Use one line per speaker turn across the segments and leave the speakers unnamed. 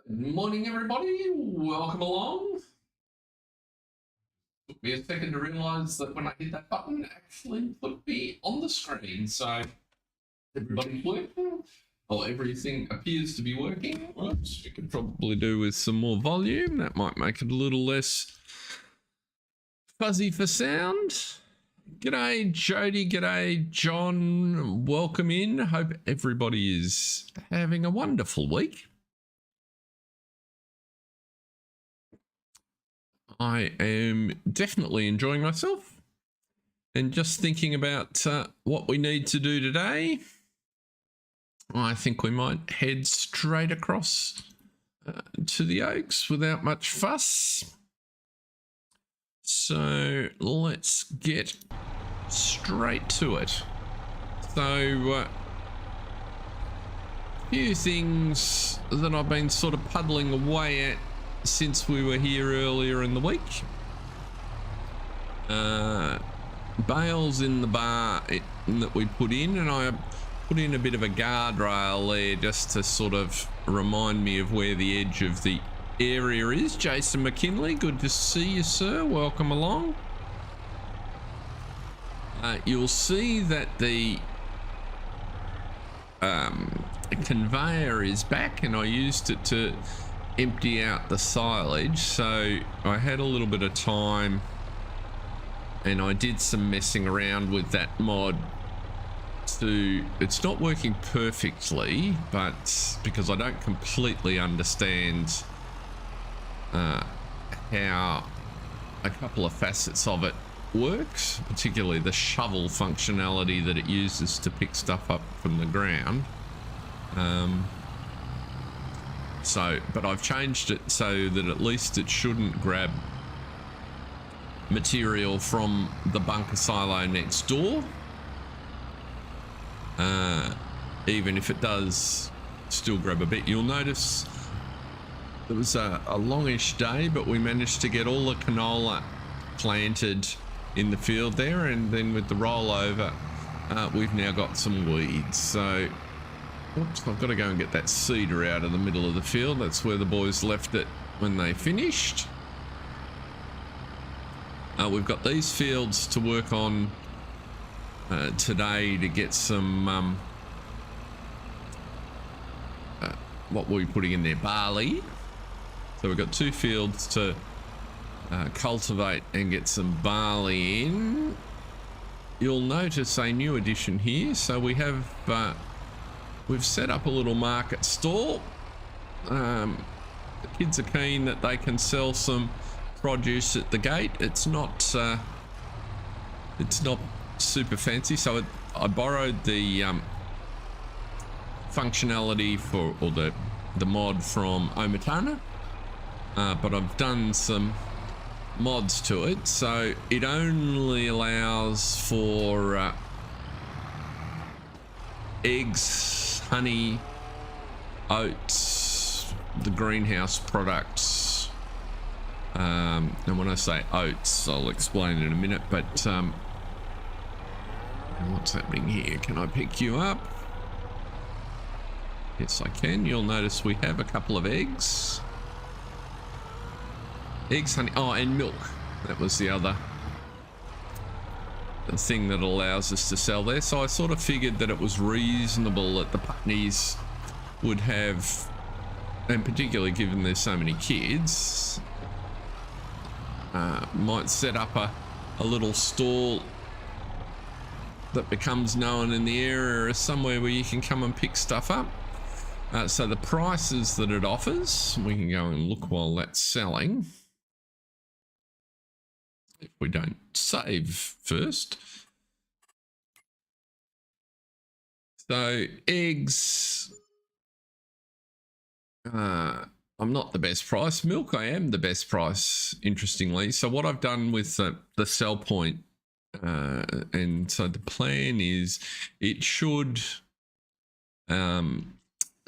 Good morning, everybody. Welcome along. Took me a second to realise that when I hit that button, it actually put me on the screen. So everybody's working. Well, everything appears to be working. Whoops, we could probably do with some more volume. That might make it a little less fuzzy for sound. G'day, Jody. G'day, John. Welcome in. Hope everybody is having a wonderful week. I am definitely enjoying myself and just thinking about what we need to do today. I think we might head straight across to the Oaks without much fuss. So let's get straight to it. So a few things that I've been sort of puddling away at since we were here earlier in the week. Bales in the bar that we put in, and I put in a bit of a guardrail there just to sort of remind me of where the edge of the area is. Jason McKinley, good to see you, sir. Welcome along. You'll see that the conveyor is back, and I used it to empty out the silage. So I had a little bit of time and I did some messing around with that mod. It's not working perfectly, but because I don't completely understand how a couple of facets of it works, particularly the shovel functionality that it uses to pick stuff up from the ground. But I've changed it so that at least it shouldn't grab material from the bunker silo next door. Even if it does still grab a bit. You'll notice it was a longish day, but we managed to get all the canola planted in the field there, and then with the rollover, we've now got some weeds. So oops, I've got to go and get that cedar out of the middle of the field. That's where the boys left it when they finished. We've got these fields to work on today to get some, what were we putting in there? Barley. So we've got two fields to cultivate and get some barley in. You'll notice a new addition here. So we have... we've set up a little market stall. The kids are keen that they can sell some produce at the gate. It's not super fancy, so I borrowed the functionality for, or the mod from Omatana, but I've done some mods to it, so it only allows for eggs, honey, oats, the greenhouse products, and when I say oats, I'll explain in a minute, but what's happening here? Can I pick you up? Yes, I can. You'll notice we have a couple of eggs, honey, oh, and milk. That was the thing that allows us to sell there. So I sort of figured that it was reasonable that the Putneys would have, and particularly given there's so many kids, might set up a little stall that becomes known in the area as somewhere where you can come and pick stuff up. So the prices that it offers, we can go and look while that's selling. If we don't save first. So eggs, I'm not the best price. Milk, I am the best price, interestingly. So what I've done with the sell point, and so the plan is it should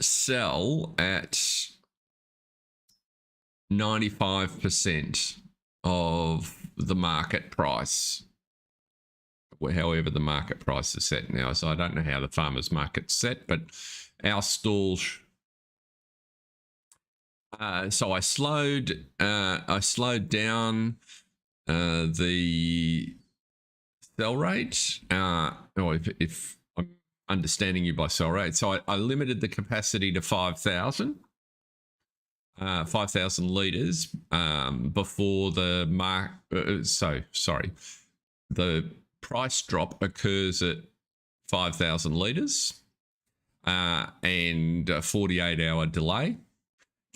sell at 95% of the market price, however the market price is set now. So I don't know how the farmer's market's set, but our stall So I slowed down the sell rate, or if I'm understanding you by sell rate. So I limited the capacity to 5,000 litres before the the price drop occurs at 5,000 litres and a 48-hour delay.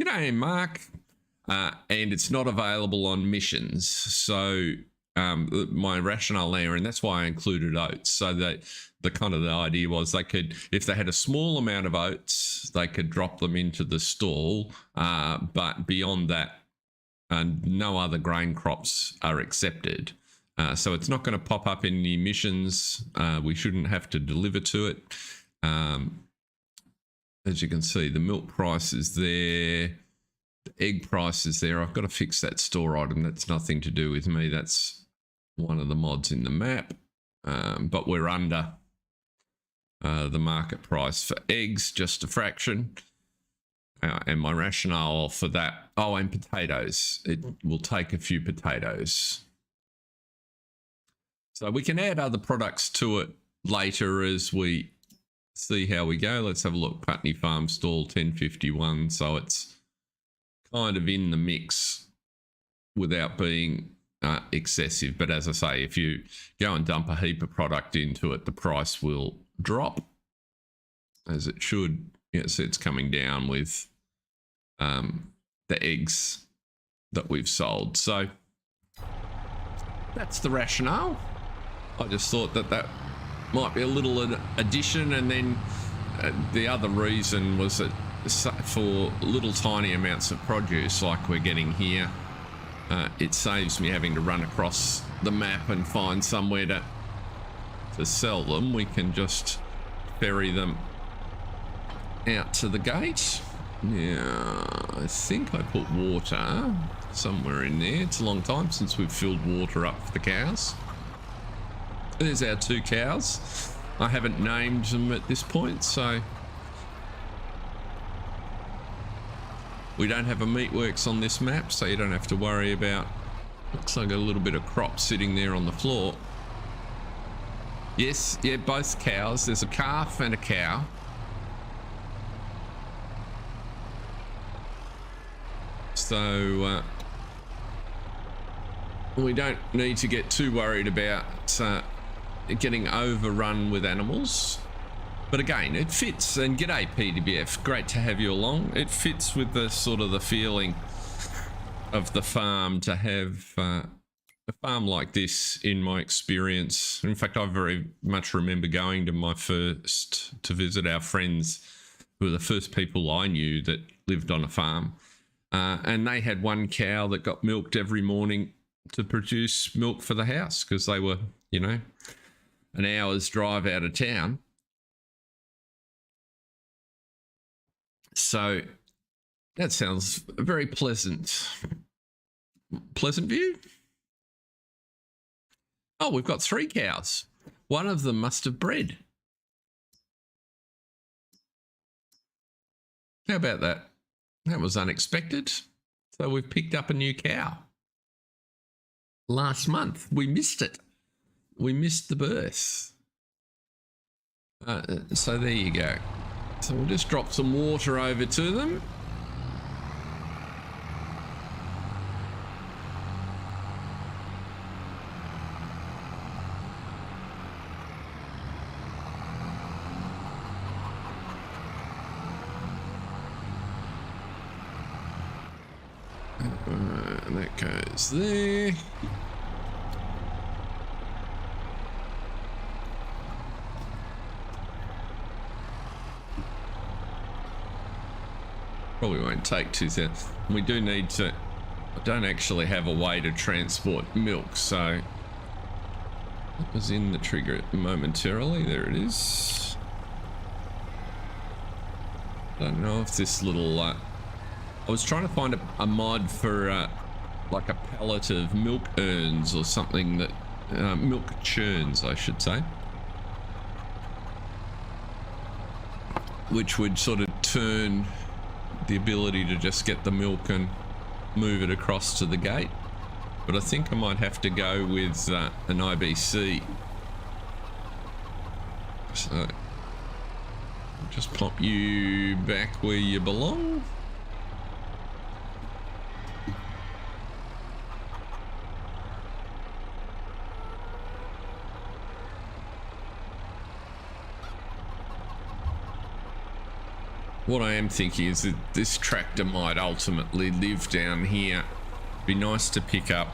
G'day, Mark. And it's not available on missions. So my rationale there, and that's why I included oats, so that the idea was they could, if they had a small amount of oats, they could drop them into the stall. But beyond that, no other grain crops are accepted. So it's not going to pop up in the emissions. We shouldn't have to deliver to it. As you can see, the milk price is there. The egg price is there. I've got to fix that store item. That's nothing to do with me. That's one of the mods in the map. But we're under the market price for eggs, just a fraction. And my rationale for that, and potatoes. It will take a few potatoes. So we can add other products to it later as we see how we go. Let's have a look. Putney Farm Stall 1051. So it's kind of in the mix without being excessive. But as I say, if you go and dump a heap of product into it, the price will drop, as it should. Yes, it's coming down with the eggs that we've sold. So that's the rationale. I just thought that might be a little addition. And then the other reason was that for little tiny amounts of produce like we're getting here, it saves me having to run across the map and find somewhere to sell them. We can just ferry them out to the gate. Yeah, I think I put water somewhere in there. It's a long time since we've filled water up for the cows. There's our 2 cows. I haven't named them at this point, so we don't have a meatworks on this map, so you don't have to worry about. Looks like a little bit of crop sitting there on the floor. Yes, yeah, both cows. There's a calf and a cow. So we don't need to get too worried about getting overrun with animals. But again, it fits. And g'day PDBF, great to have you along. It fits with the sort of the feeling of the farm to have a farm like this, in my experience. In fact, I very much remember going to visit our friends who were the first people I knew that lived on a farm. And they had one cow that got milked every morning to produce milk for the house, because they were, an hour's drive out of town. So that sounds very pleasant. Pleasant view? Oh, we've got 3 cows. One of them must have bred. How about that? That was unexpected. So we've picked up a new cow. Last month. We missed it. We missed the birth. So there you go. So we'll just drop some water over to them. And that goes there. Probably won't take 2,000. We do need to. I don't actually have a way to transport milk, so it was in the trigger momentarily. There it is. Don't know if this little. I was trying to find a mod for like a pallet of milk urns or something that milk churns, I should say, which would sort of turn the ability to just get the milk and move it across to the gate. But I think I might have to go with an IBC. So just pop you back where you belong. What I am thinking is that this tractor might ultimately live down here. Be nice to pick up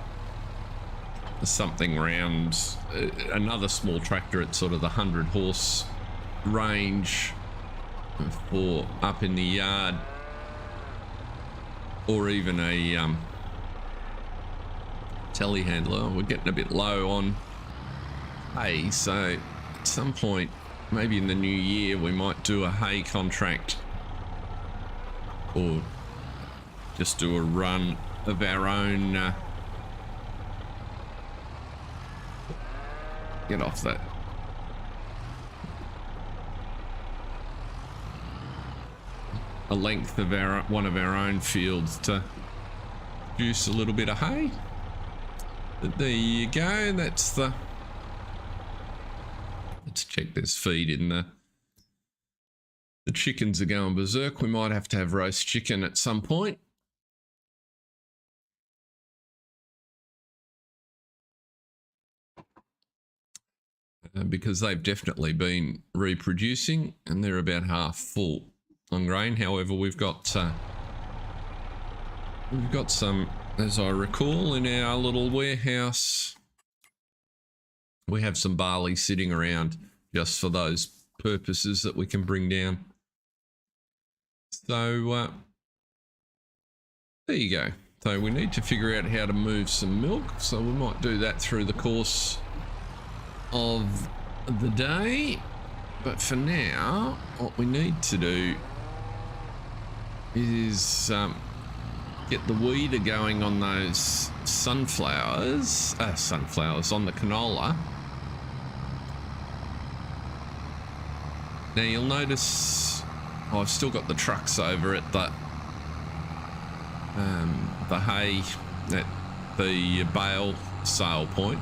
something around another small tractor at sort of the 100 horse range for up in the yard, or even a telehandler. We're getting a bit low on hay, so at some point, maybe in the new year, we might do a hay contract, or just do a run of our own. Get off that. A length of one of our own fields to produce a little bit of hay. But there you go. That's the. Let's check this feed in the. The chickens are going berserk. We might have to have roast chicken at some point. Because they've definitely been reproducing and they're about half full on grain. However, we've got some, as I recall, in our little warehouse. We have some barley sitting around just for those purposes that we can bring down. So there you go. So we need to figure out how to move some milk. So we might do that through the course of the day. But for now, what we need to do is get the weeder going on those sunflowers on the canola. Now you'll notice I've still got the trucks over at the hay at the bale sale point.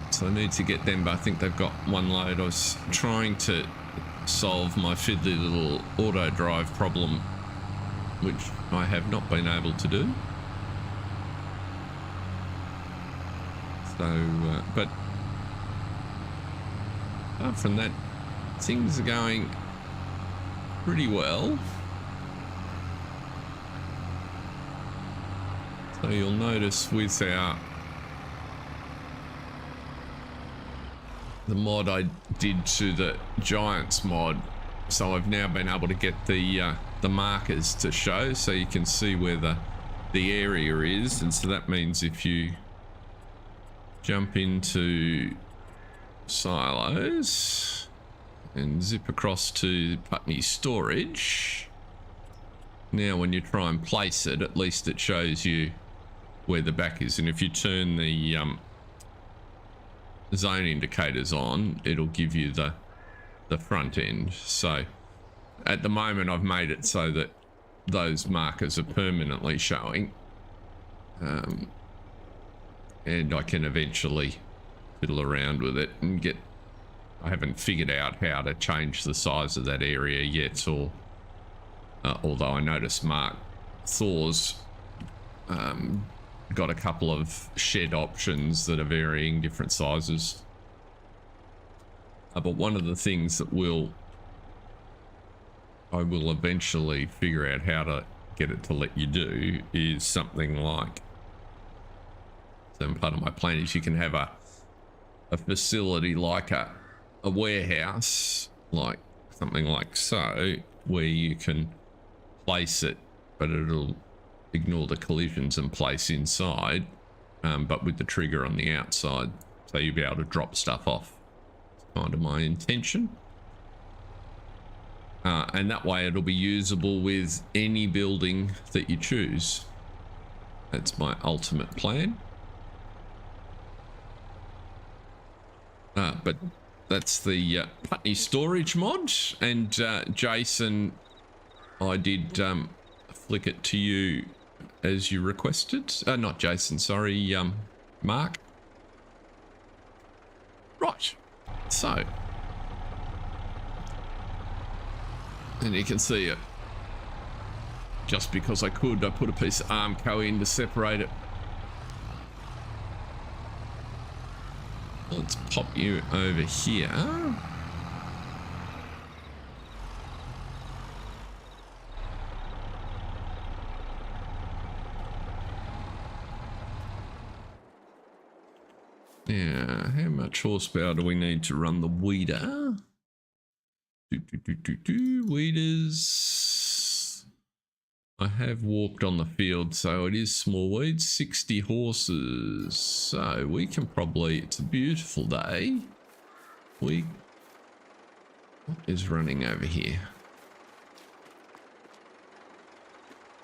So I need to get them, but I think they've got one load. I was trying to solve my fiddly little autodrive problem, which I have not been able to do. So, but apart from that, things are going pretty well. So you'll notice with the mod I did to the Giants mod, so I've now been able to get the markers to show, so you can see where the area is. And so that means if you jump into silos and zip across to Putney storage, now when you try and place it, at least it shows you where the back is. And if you turn the zone indicators on, it'll give you the front end. So at the moment I've made it so that those markers are permanently showing, and I can eventually fiddle around with it and get. I haven't figured out how to change the size of that area yet, or although I noticed Mark Thor's got a couple of shed options that are varying different sizes. But one of the things that I will eventually figure out how to get it to let you do is something like, so part of my plan is you can have a facility like a warehouse, like something like so, where you can place it, but it'll ignore the collisions and place inside, but with the trigger on the outside, so you'll be able to drop stuff off. It's kind of my intention. And that way it'll be usable with any building that you choose. That's my ultimate plan. But that's the Putney storage mod, and Jason I did flick it to you as you requested. Not Jason, sorry, Mark. Right, so. And you can see it. Just because I could, I put a piece of Armco in to separate it. Let's pop you over here. Now, how much horsepower do we need to run the weeder? Weeders. I have walked on the field, so it is small weeds, 60 horses. So we can probably, it's a beautiful day. What is running over here?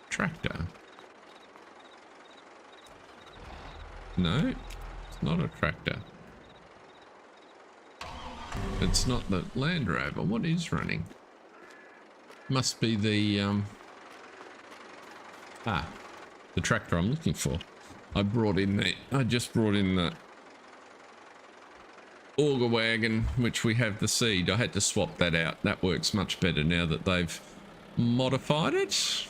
Tractor. No, it's not a tractor. It's not the Land Rover. What is running? Must be the the tractor I'm looking for. I just brought in the auger wagon, which we have the seed. I had to swap that out. That works much better now that they've modified it.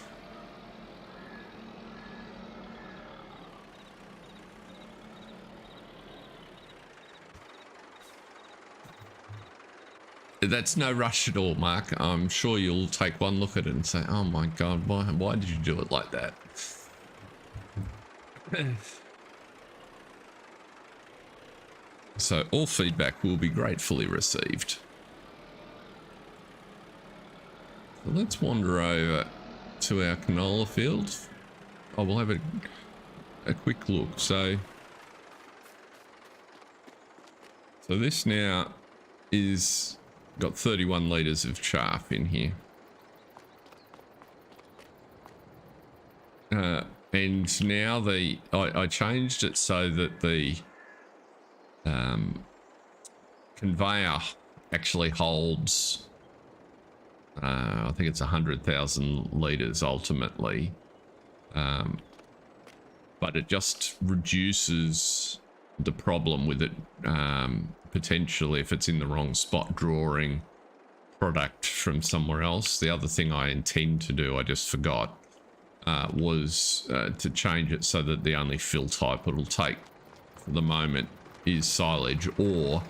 That's no rush at all, Mark. I'm sure you'll take one look at it and say, oh my God, why did you do it like that? So all feedback will be gratefully received. So let's wander over to our canola field. Oh, we'll have a quick look. So this now is got 31 litres of chaff in here. And now I changed it so that the conveyor actually holds, I think it's 100,000 litres ultimately. But it just reduces the problem with it, potentially if it's in the wrong spot, drawing product from somewhere else. The other thing I intend to do, I just forgot, was to change it so that the only fill type it'll take for the moment is silage, or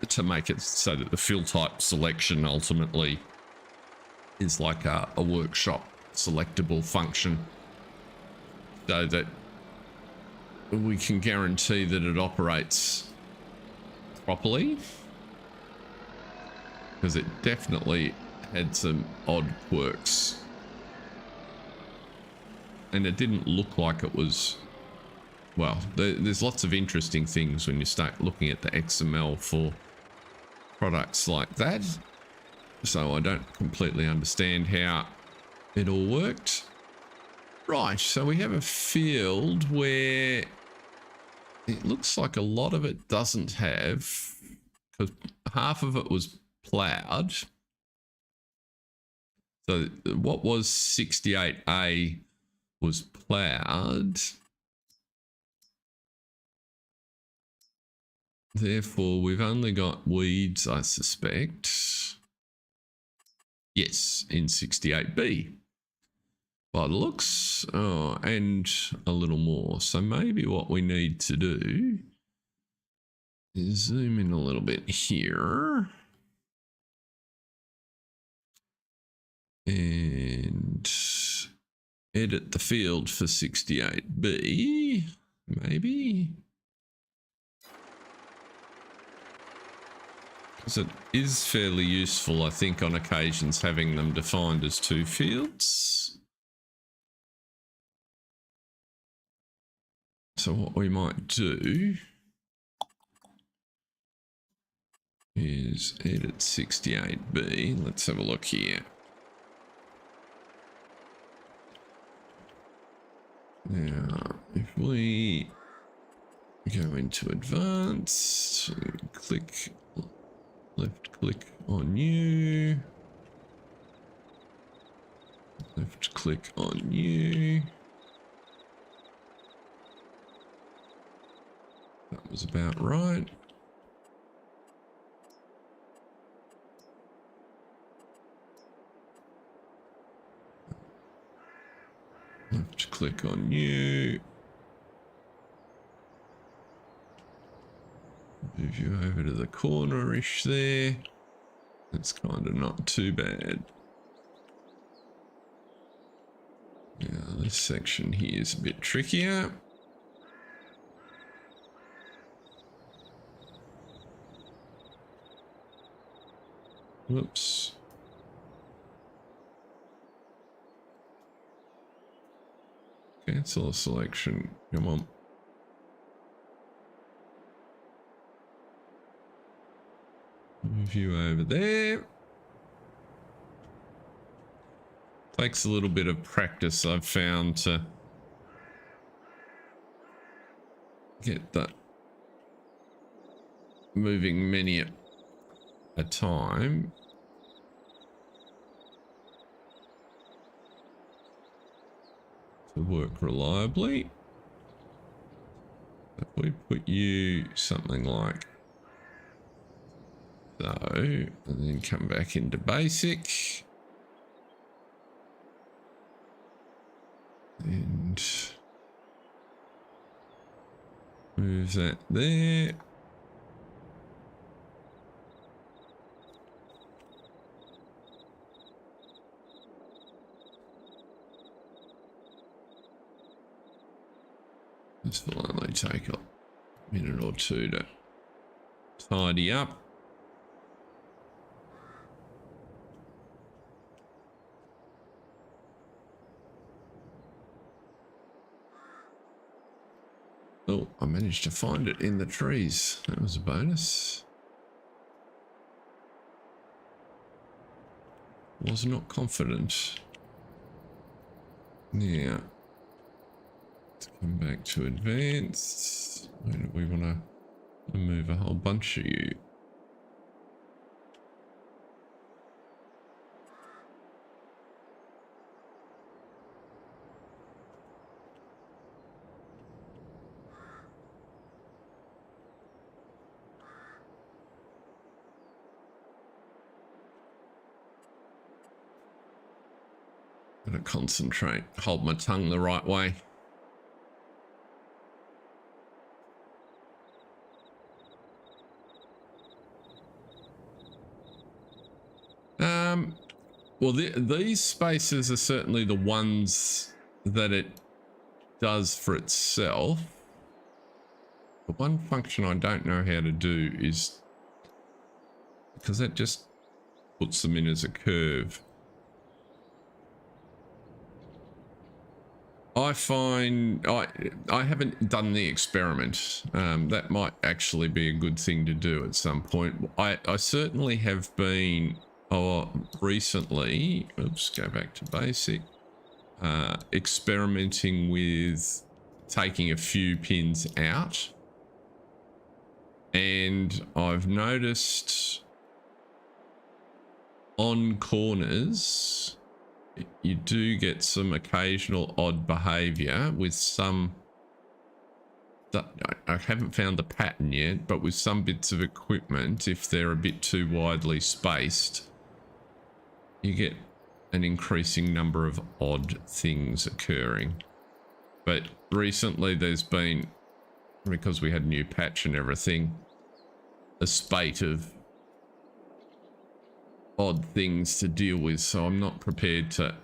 to make it so that the fill type selection ultimately is like a workshop selectable function, so that we can guarantee that it operates properly, because it definitely had some odd quirks and it didn't look like it was, well, there's lots of interesting things when you start looking at the XML for products like that, so I don't completely understand how it all worked. Right, so we have a field where it looks like a lot of it doesn't have, because half of it was ploughed. So what was 68A was ploughed. Therefore, we've only got weeds, I suspect. Yes, in 68B. By the looks, oh, and a little more. So maybe what we need to do is zoom in a little bit here. And edit the field for 68B, maybe. Because it is fairly useful, I think, on occasions having them defined as two fields. So what we might do is edit 68B. Let's have a look here. Now, if we go into advanced, click, left click on new, Left click on new. That was about right. Left click on new. Move you over to the corner-ish there. That's kind of not too bad. Now this section here is a bit trickier. Whoops. Cancel a selection. Come on. Move you over there. Takes a little bit of practice, I've found, to get that moving many a time. To work reliably. If we put you something like so, and then come back into basic. And move that there. This will only take a minute or two to tidy up. Oh, I managed to find it in the trees. That was a bonus. Was not confident. Now, let's come back to advanced. Where do we want to move a whole bunch of you? Gotta concentrate, hold my tongue the right way. Well, these spaces are certainly the ones that it does for itself. But one function I don't know how to do is, because that just puts them in as a curve. I find I haven't done the experiment. That might actually be a good thing to do at some point. I certainly have been recently, oops, go back to basic, experimenting with taking a few pins out, and I've noticed on corners you do get some occasional odd behavior with some, I haven't found the pattern yet, but with some bits of equipment, if they're a bit too widely spaced, you get an increasing number of odd things occurring. But recently there's been, because we had a new patch and everything, a spate of odd things to deal with, so I'm not prepared to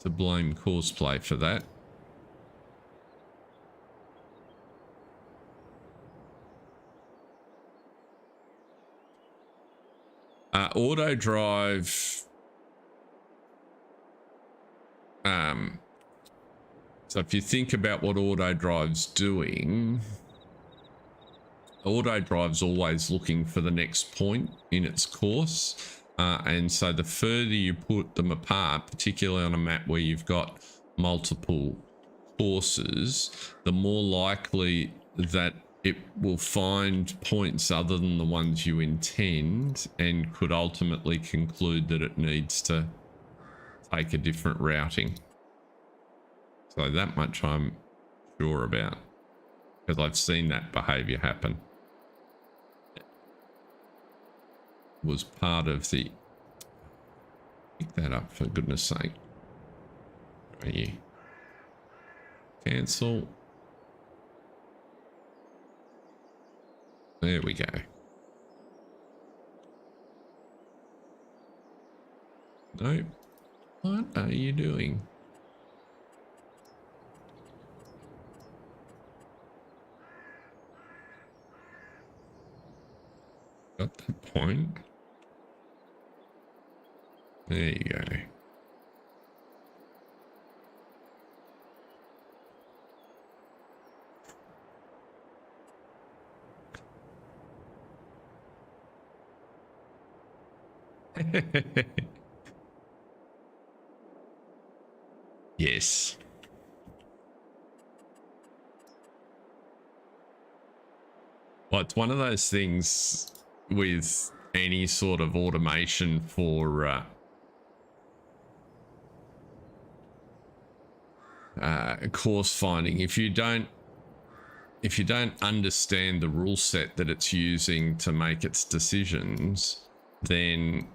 blame Courseplay for that. Autodrive, so if you think about what autodrive's doing, autodrive's always looking for the next point in its course, and so the further you put them apart, particularly on a map where you've got multiple courses, the more likely that it will find points other than the ones you intend, and could ultimately conclude that it needs to take a different routing. So that much I'm sure about, because I've seen that behavior happen. It was part of the... Pick that up, for goodness sake. Where are you? Cancel. There we go. Nope. What are you doing? Got the point. There you go. Yes. Well, it's one of those things with any sort of automation for course finding. If you don't understand the rule set that it's using to make its decisions, then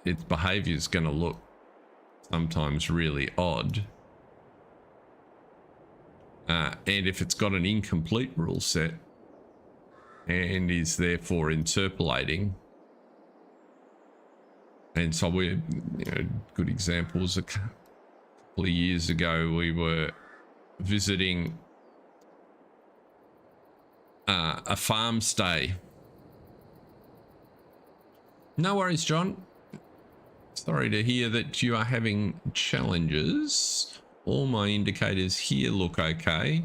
its behavior is going to look sometimes really odd. And if it's got an incomplete rule set and is therefore interpolating, and so we, good examples, a couple of years ago we were visiting a farm stay. No worries, John. Sorry to hear that you are having challenges. All my indicators here look okay,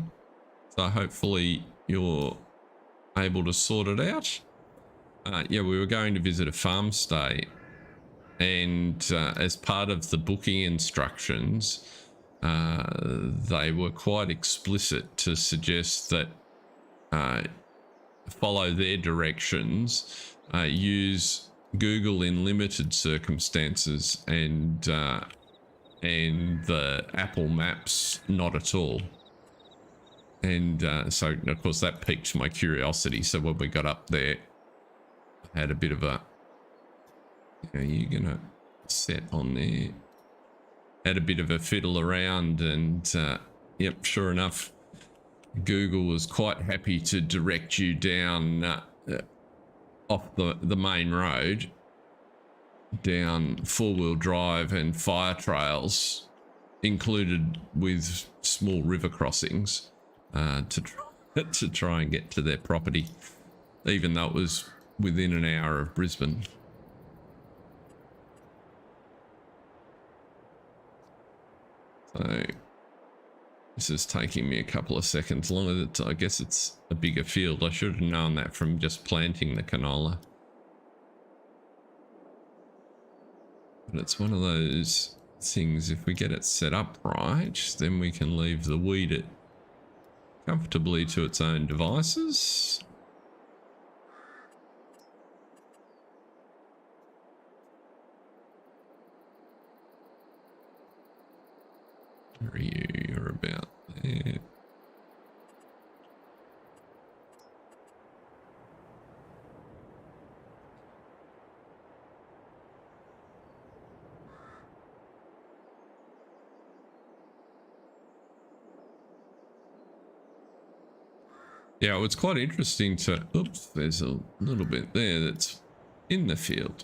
so hopefully you're able to sort it out. Yeah, we were going to visit a farm stay, and as part of the booking instructions, they were quite explicit to suggest that follow their directions, use Google in limited circumstances, and the Apple Maps not at all. And so of course that piqued my curiosity. So when we got up there, I had a bit of a, are you gonna set on there? Had a bit of a fiddle around, and yep, sure enough, Google was quite happy to direct you down off the main road, down four-wheel drive and fire trails, included with small river crossings, to try and get to their property, even though it was within an hour of Brisbane. So this is taking me a couple of seconds longer. I guess it's a bigger field. I should have known that from just planting the canola. But it's one of those things, if we get it set up right, then we can leave the weed it comfortably to its own devices. Where are you? You're about there. Yeah, it's quite interesting to, oops, there's a little bit there that's in the field.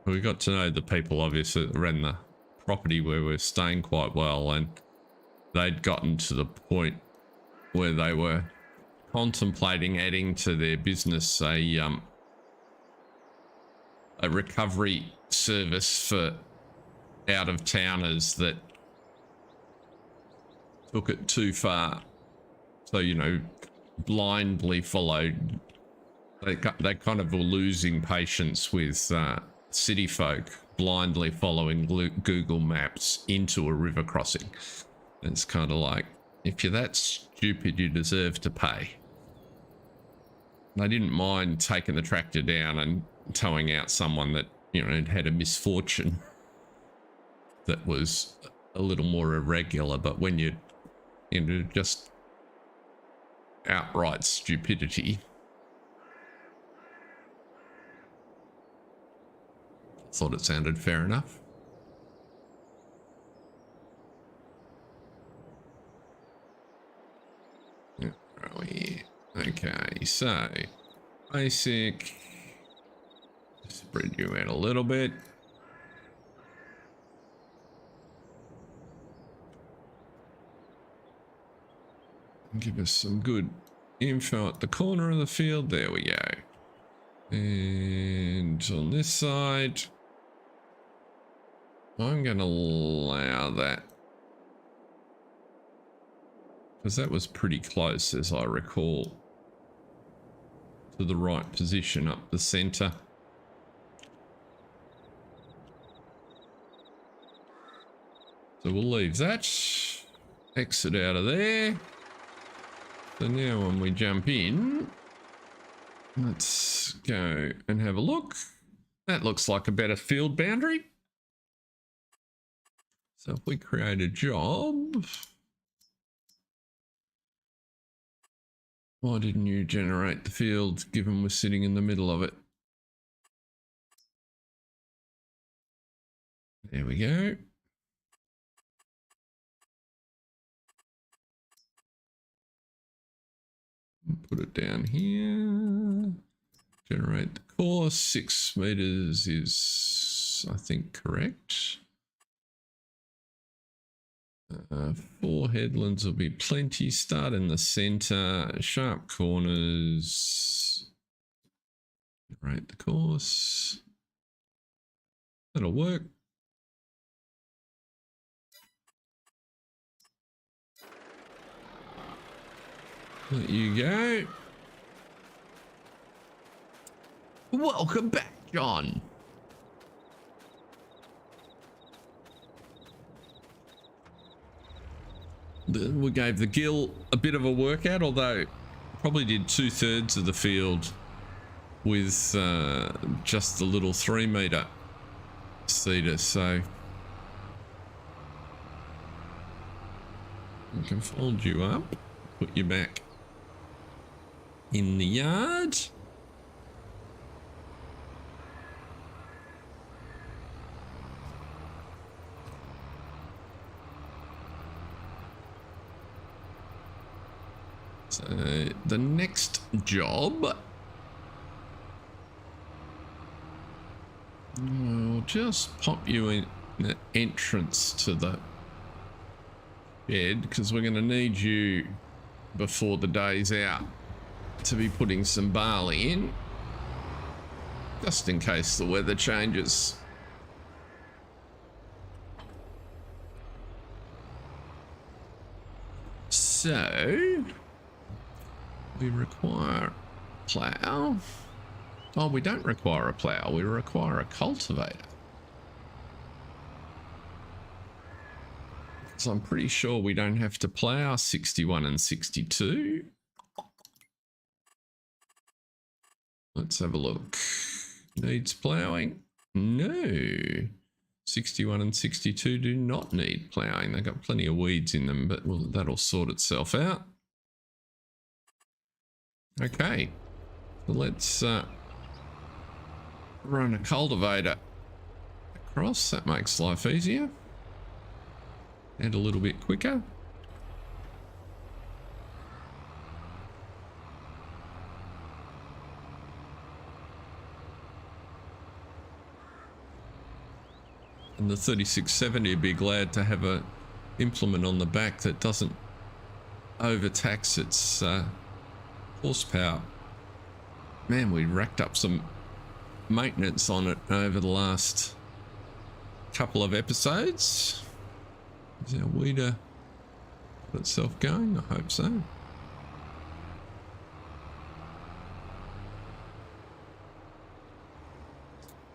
We got to know the people, obviously, that ran the property where we're staying quite well, and they'd gotten to the point where they were contemplating adding to their business a recovery service for out-of-towners that took it too far. So, blindly followed. They kind of were losing patience with city folk blindly following Google Maps into a river crossing. It's kind of like, if you're that stupid, you deserve to pay. They didn't mind taking the tractor down and towing out someone that, you know, had a misfortune that was a little more irregular. But when you know, just outright stupidity, thought it sounded fair enough. Yeah, where are we? Okay, so basic. Spread you out a little bit. Give us some good info at the corner of the field. There we go. And on this side, I'm going to allow that, because that was pretty close, as I recall, to the right position up the center. So we'll leave that, exit out of there. So now when we jump in, let's go and have a look. That looks like a better field boundary. So if we create a job, why didn't you generate the field given we're sitting in the middle of it? There we go. Put it down here. Generate the course. 6 meters is, I think, correct. 4 headlands will be plenty. Start in the center. Sharp corners. Generate the course. That'll work. There you go. Welcome back, John. We gave the gill a bit of a workout, although probably did 2/3 of the field with just the little 3 meter seeder. So we can fold you up, put you back in the yard. So the next job, I'll just pop you in the entrance to the shed, because we're going to need you before the day's out to be putting some barley in, just in case the weather changes. So we require a plough. Oh, we don't require a plough, we require a cultivator. So I'm pretty sure we don't have to plough 61 and 62. Let's have a look. Needs ploughing? No. 61 and 62 do not need ploughing. They've got plenty of weeds in them, but well, that'll sort itself out. Okay. So let's run a cultivator across. That makes life easier and a little bit quicker. And the 3670 would be glad to have a implement on the back that doesn't overtax its horsepower. Man, we racked up some maintenance on it over the last couple of episodes. Is our weeder got itself going? I hope so.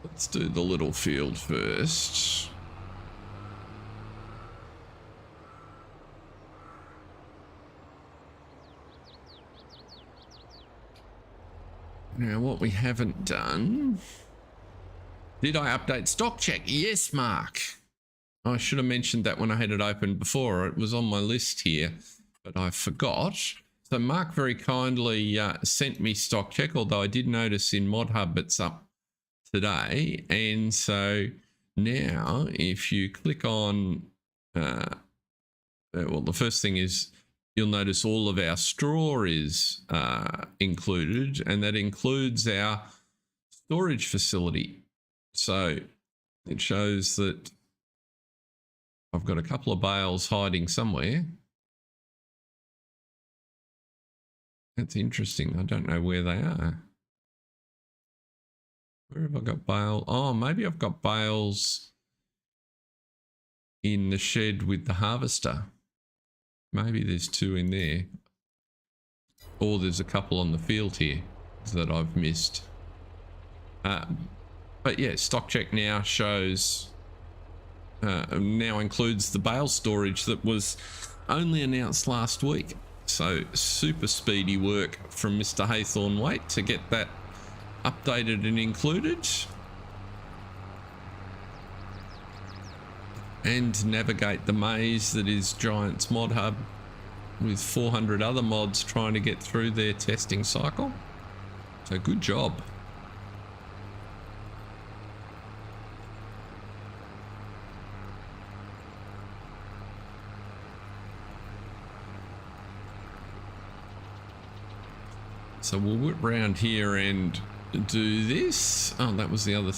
Let's do the little field first. Now, what we haven't done Did I update stock check? Yes, Mark. I should have mentioned that when I had it open before. It was on my list here, but I forgot. So Mark very kindly sent me stock check, although I did notice in Mod Hub it's up today. And so now if you click on, well, the first thing is you'll notice all of our straw is included, and that includes our storage facility. So it shows that I've got a couple of bales hiding somewhere. That's interesting. I don't know where they are. Where have I got bale? Oh, maybe I've got bales in the shed with the harvester. Maybe there's 2 in there. Or there's a couple on the field here that I've missed. But yeah, stock check now shows, now includes the bale storage that was only announced last week. So super speedy work from Mr. Haythornwaite to get that updated and included. And navigate the maze that is Giant's Mod Hub with 400 other mods trying to get through their testing cycle. So good job. So we'll whip round here and do this. Oh, that was the other.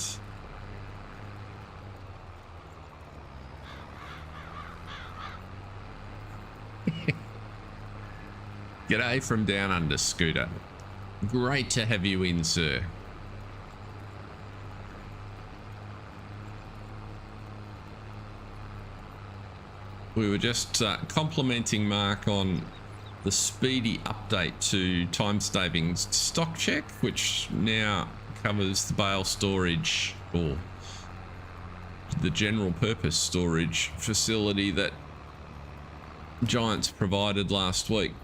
G'day from down under, Scooter. Great to have you in, sir. We were just complimenting Mark on the speedy update to time saving stock check, which now covers the bale storage, or the general purpose storage facility that Giants provided last week.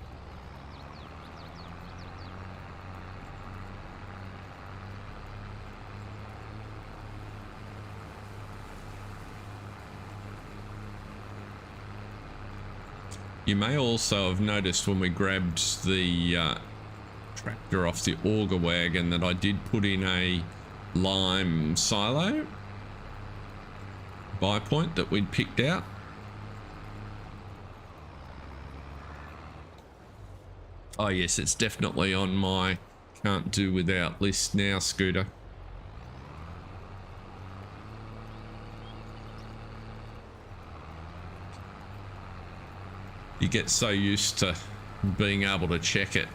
You may also have noticed when we grabbed the tractor off the auger wagon that I did put in a lime silo buy point that we'd picked out. Oh yes, it's definitely on my can't do without list now, Scooter. You get so used to being able to check it.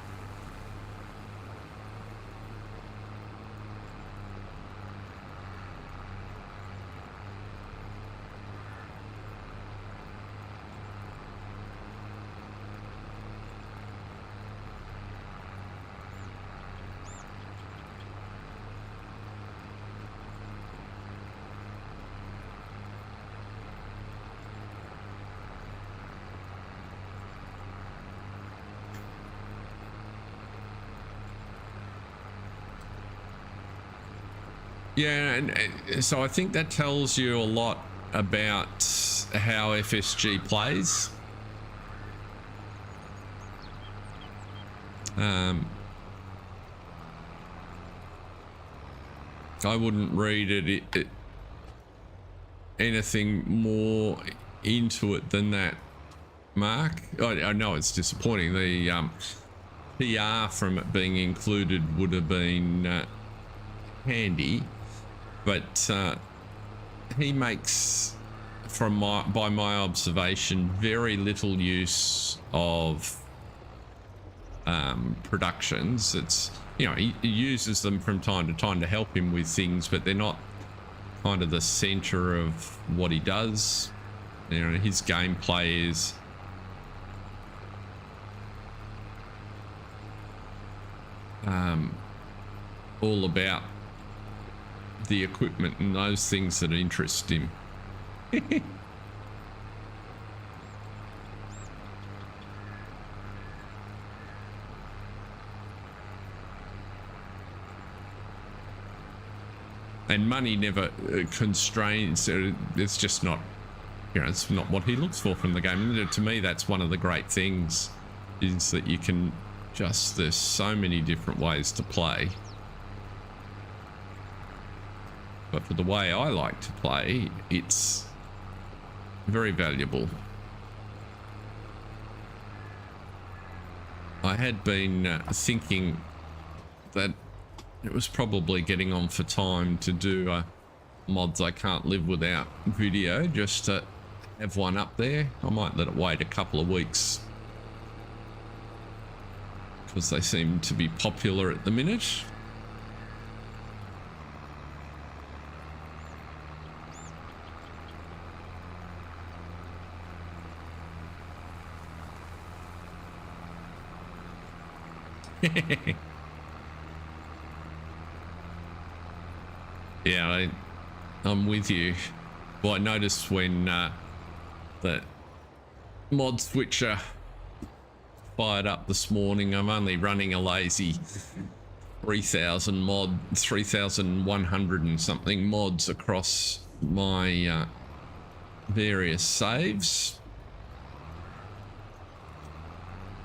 Yeah, and so I think that tells you a lot about how FSG plays. I wouldn't read anything more into it than that, Mark. I know it's disappointing. The PR from it being included would have been handy. But he makes, by my observation, very little use of productions. It's, you know, he uses them from time to time to help him with things, but they're not kind of the center of what he does. You know, his gameplay is all about the equipment and those things that interest him. And money never constrains. It's just not, you know, it's not what he looks for from the game. And to me, that's one of the great things, is that you can just, there's so many different ways to play. But for the way I like to play, it's very valuable. I had been thinking that it was probably getting on for time to do mods I can't live without video, just to have one up there. I might let it wait a couple of weeks, because they seem to be popular at the minute. Yeah, I'm with you. Well, I noticed when the mod switcher fired up this morning, I'm only running a lazy 3,100 and something mods across my various saves.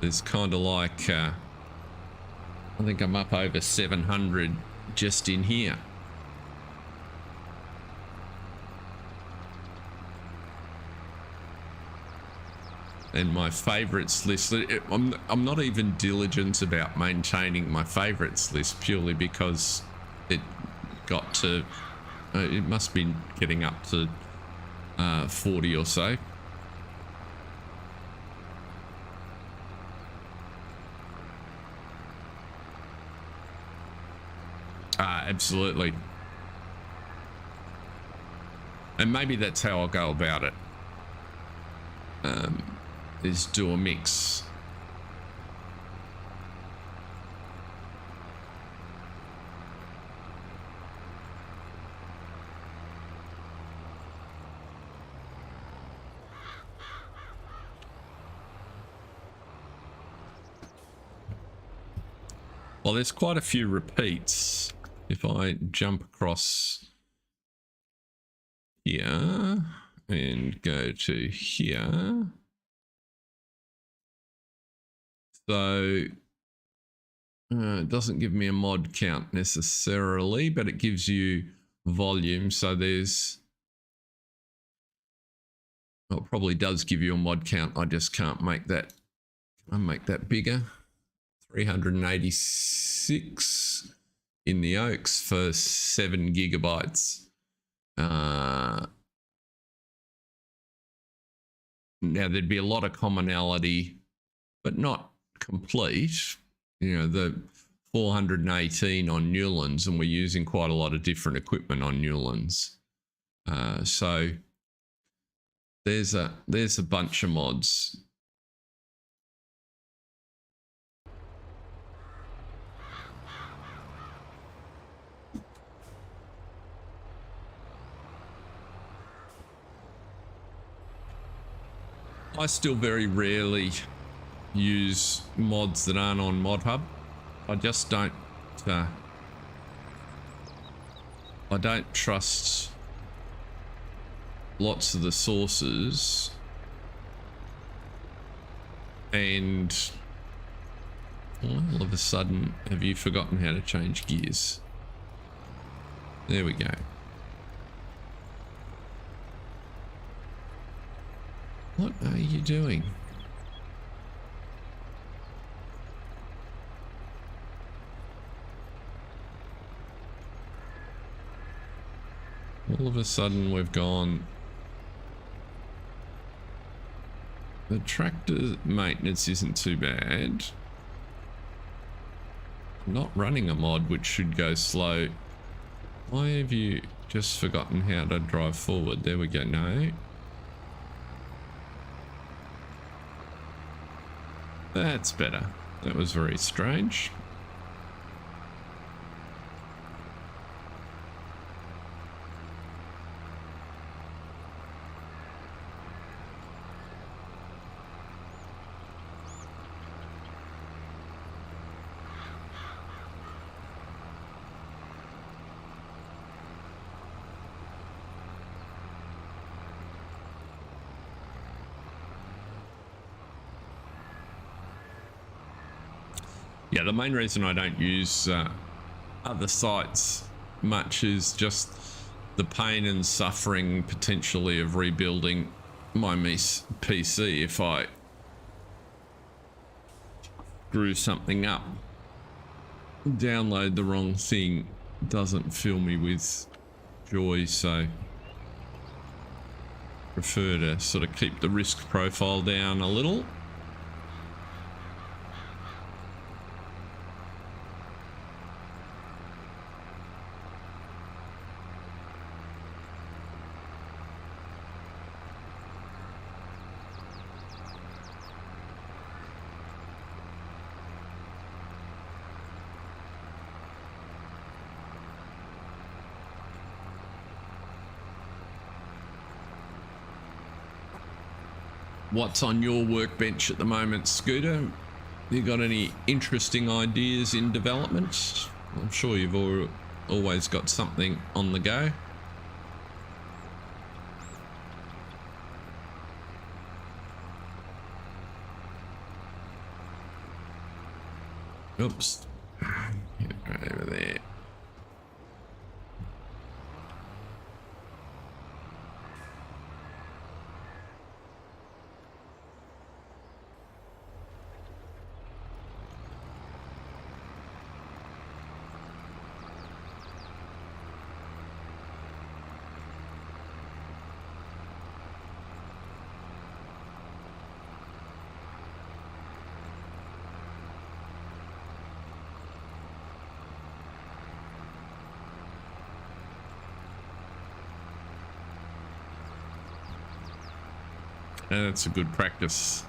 There's kind of like I think I'm up over 700 just in here. And my favorites list, I'm not even diligent about maintaining my favorites list, purely because it got to, it must be getting up to 40 or so. Absolutely. And maybe that's how I'll go about it. Is do a mix. Well, there's quite a few repeats. If I jump across here and go to here. So it doesn't give me a mod count necessarily, but it gives you volume. So there's, well, it probably does give you a mod count. I just can't make that. I'll make that bigger. 386 in the Oaks for 7 gigabytes. Now there'd be a lot of commonality, but not complete. You know, the 418 on Newlands, and we're using quite a lot of different equipment on Newlands. So there's a bunch of mods. I still very rarely use mods that aren't on ModHub. I just don't. I don't trust lots of the sources, and all of a sudden, have you forgotten how to change gears? There we go. What are you doing? All of a sudden we've gone. The tractor maintenance isn't too bad. I'm not running a mod which should go slow. Why have you just forgotten how to drive forward? There we go. No. That's better. That was very strange. Yeah, the main reason I don't use other sites much is just the pain and suffering potentially of rebuilding my PC if I screw something up. Download the wrong thing doesn't fill me with joy, so prefer to sort of keep the risk profile down a little. What's on your workbench at the moment, Scooter? You got any interesting ideas in development? I'm sure you've always got something on the go. Oops. Get right over there. That's a good practice.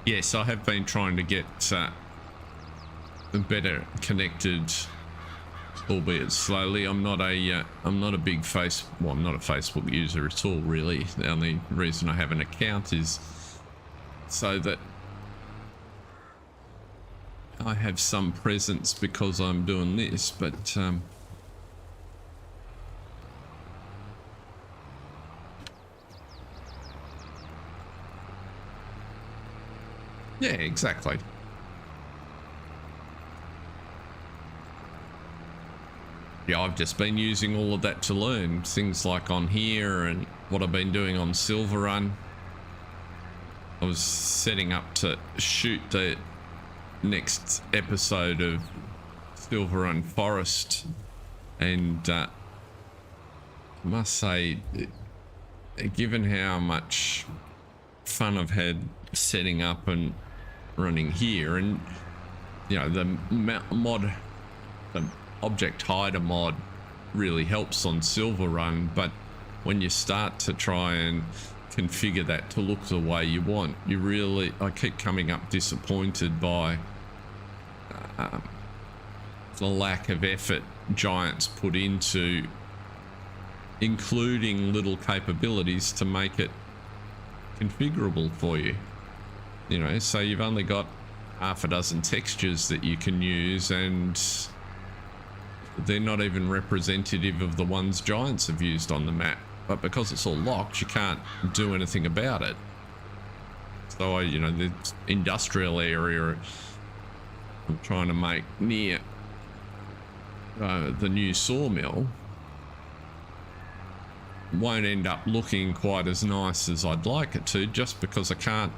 Yes, I have been trying to get better connected, albeit slowly. I'm not a big I'm not a Facebook user at all, really. The only reason I have an account is so that I have some presence because I'm doing this, but yeah, exactly. Yeah, I've just been using all of that to learn things like on here and what I've been doing on Silver Run. I was setting up to shoot the next episode of Silver Run Forest, and I must say, given how much fun I've had setting up and running here, and you know, the object hider mod really helps on Silver Run, but when you start to try and configure that to look the way you want, I keep coming up disappointed by the lack of effort Giants put into including little capabilities to make it configurable for you. You know, so you've only got half a dozen textures that you can use, and they're not even representative of the ones Giants have used on the map. But because it's all locked, you can't do anything about it. So, you know, the industrial area I'm trying to make near the new sawmill won't end up looking quite as nice as I'd like it to, just because I can't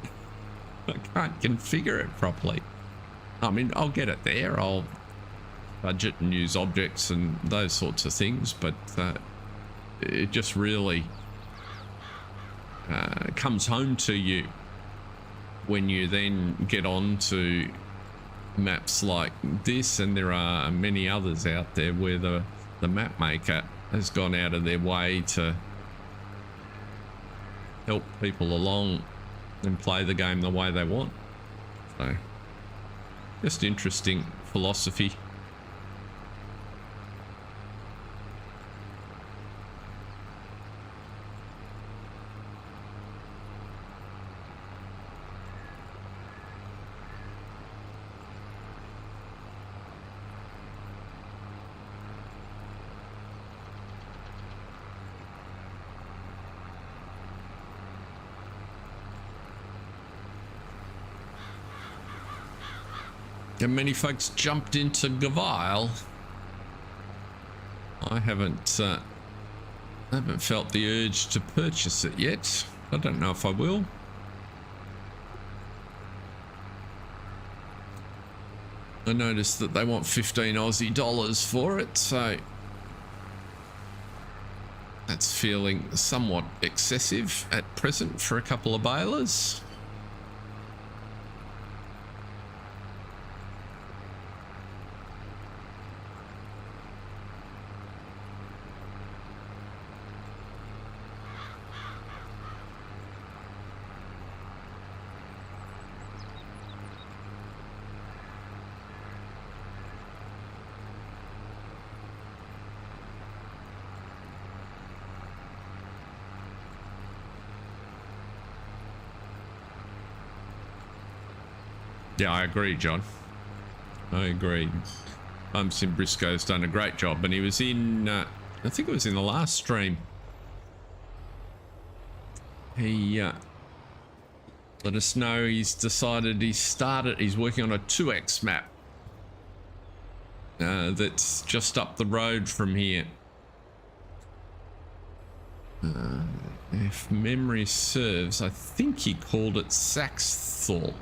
configure it properly. I mean, I'll get it there. I'll budget and use objects and those sorts of things, but it just really comes home to you when you then get on to maps like this, and there are many others out there where the map maker has gone out of their way to help people along and play the game the way they want. So just interesting philosophy. And many folks jumped into Gavile. I haven't felt the urge to purchase it yet. I don't know if I will. I noticed that they want 15 Aussie dollars for it, so that's feeling somewhat excessive at present for a couple of balers. Yeah, I agree, John. I agree. Farm Sim Brisco's done a great job, and he was in, I think it was in the last stream. He let us know he's decided he's working on a 2x map that's just up the road from here. If memory serves, I think he called it Saxthorpe.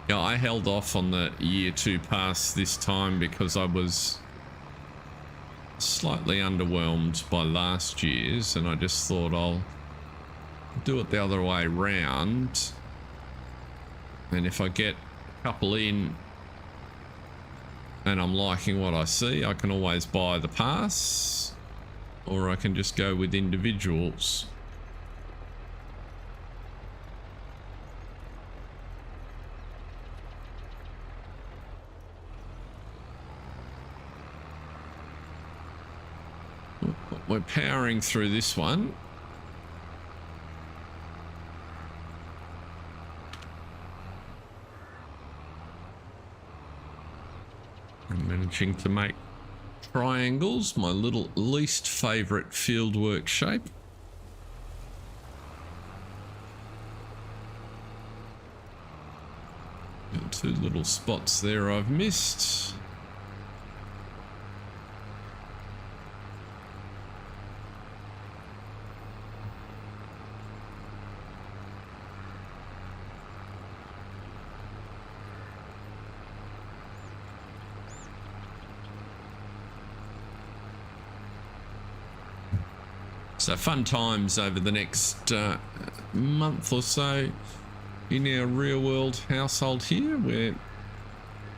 Yeah, I held off on the year 2 pass this time because I was slightly underwhelmed by last year's, and I just thought I'll do it the other way round. And if I get a couple in and I'm liking what I see, I can always buy the pass, or I can just go with individuals. We're powering through this one. I'm managing to make triangles, my little least favorite fieldwork shape. Got 2 little spots there I've missed. So fun times over the next month or so in our real world household here. We've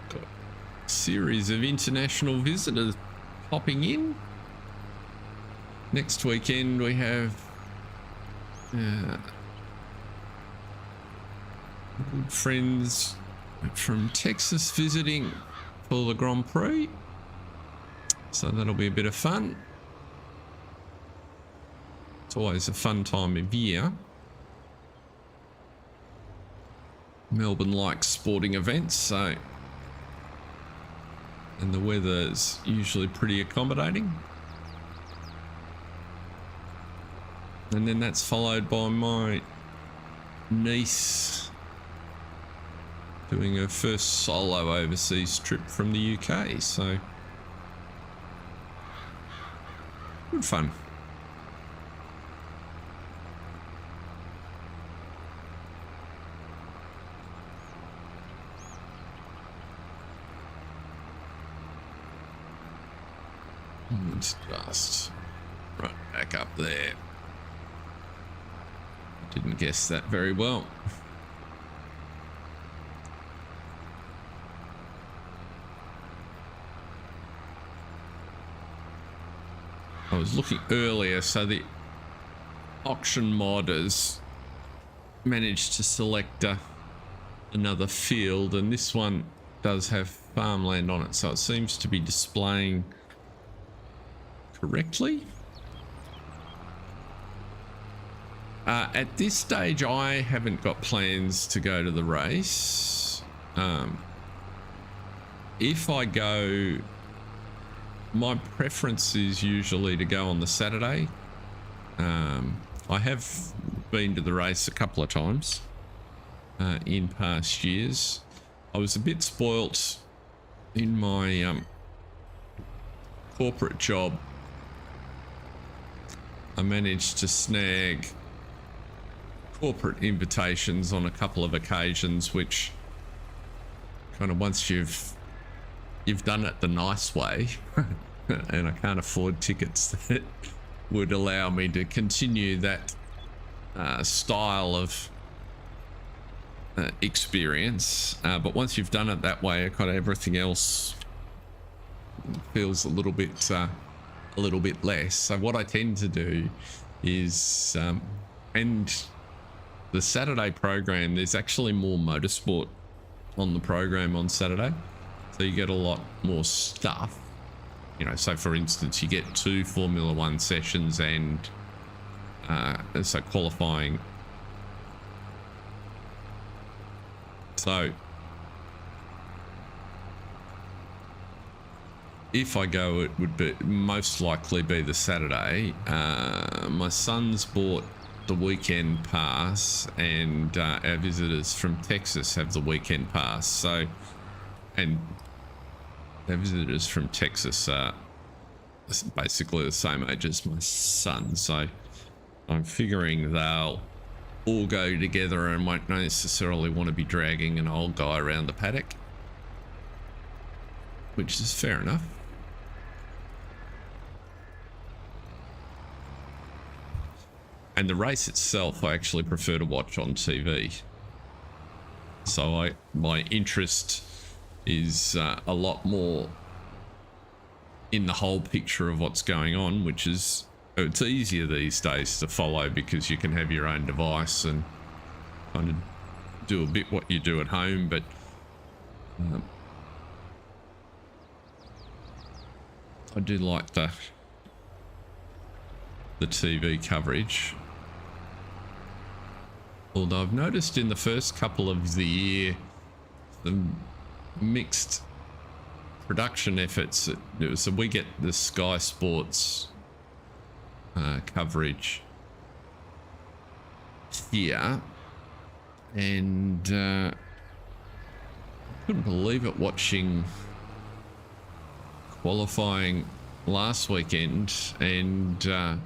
got a series of international visitors popping in. Next weekend we have good friends from Texas visiting for the Grand Prix. So that'll be a bit of fun. It's always a fun time of year. Melbourne likes sporting events, so, and the weather's usually pretty accommodating. And then that's followed by my niece doing her first solo overseas trip from the UK, so good fun. Just right back up there. Didn't guess that very well. I was looking earlier, so the auction modders managed to select another field, and this one does have farmland on it, so it seems to be displaying correctly. At this stage, I haven't got plans to go to the race. If I go, my preference is usually to go on the Saturday. I have been to the race a couple of times in past years. I was a bit spoilt in my corporate job. I managed to snag corporate invitations on a couple of occasions, which kind of, once you've done it the nice way, and I can't afford tickets that would allow me to continue that style of experience, but once you've done it that way, kind of everything else feels a little bit less. So what I tend to do is, and the Saturday program, there's actually more motorsport on the program on Saturday, so you get a lot more stuff. You know, so for instance, you get 2 Formula 1 sessions and so qualifying. So if I go, it would be most likely be the Saturday. My son's bought the weekend pass, and our visitors from Texas have the weekend pass. So, and our visitors from Texas are basically the same age as my son. So I'm figuring they'll all go together and won't necessarily want to be dragging an old guy around the paddock, which is fair enough. And the race itself, I actually prefer to watch on TV. So my interest is a lot more in the whole picture of what's going on, which is, it's easier these days to follow because you can have your own device and kind of do a bit what you do at home. But I do like the TV coverage. Although I've noticed in the first couple of the year, the mixed production efforts. So we get the Sky Sports coverage here, and I couldn't believe it watching qualifying last weekend, and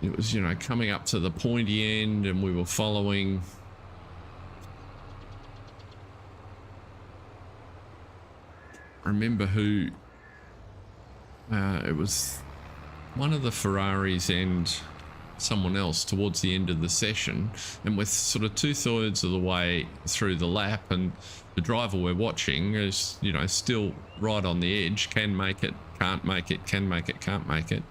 it was, you know, coming up to the pointy end, and we were following I remember who it was, one of the Ferraris and someone else towards the end of the session, and we're sort of 2/3 of the way through the lap, and the driver we're watching is, you know, still right on the edge, can make it, can't make it, can make it, can't make it.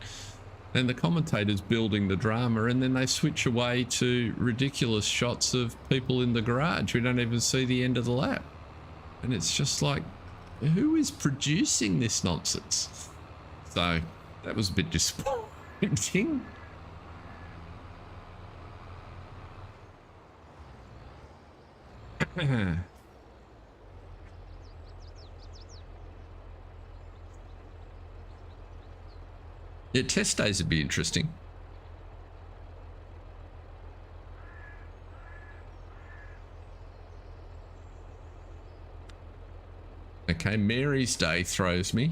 And the commentators building the drama, and then they switch away to ridiculous shots of people in the garage. We don't even see the end of the lap. And it's just like, who is producing this nonsense? So that was a bit disappointing. Yeah, test days would be interesting. Okay, Mary's Day throws me.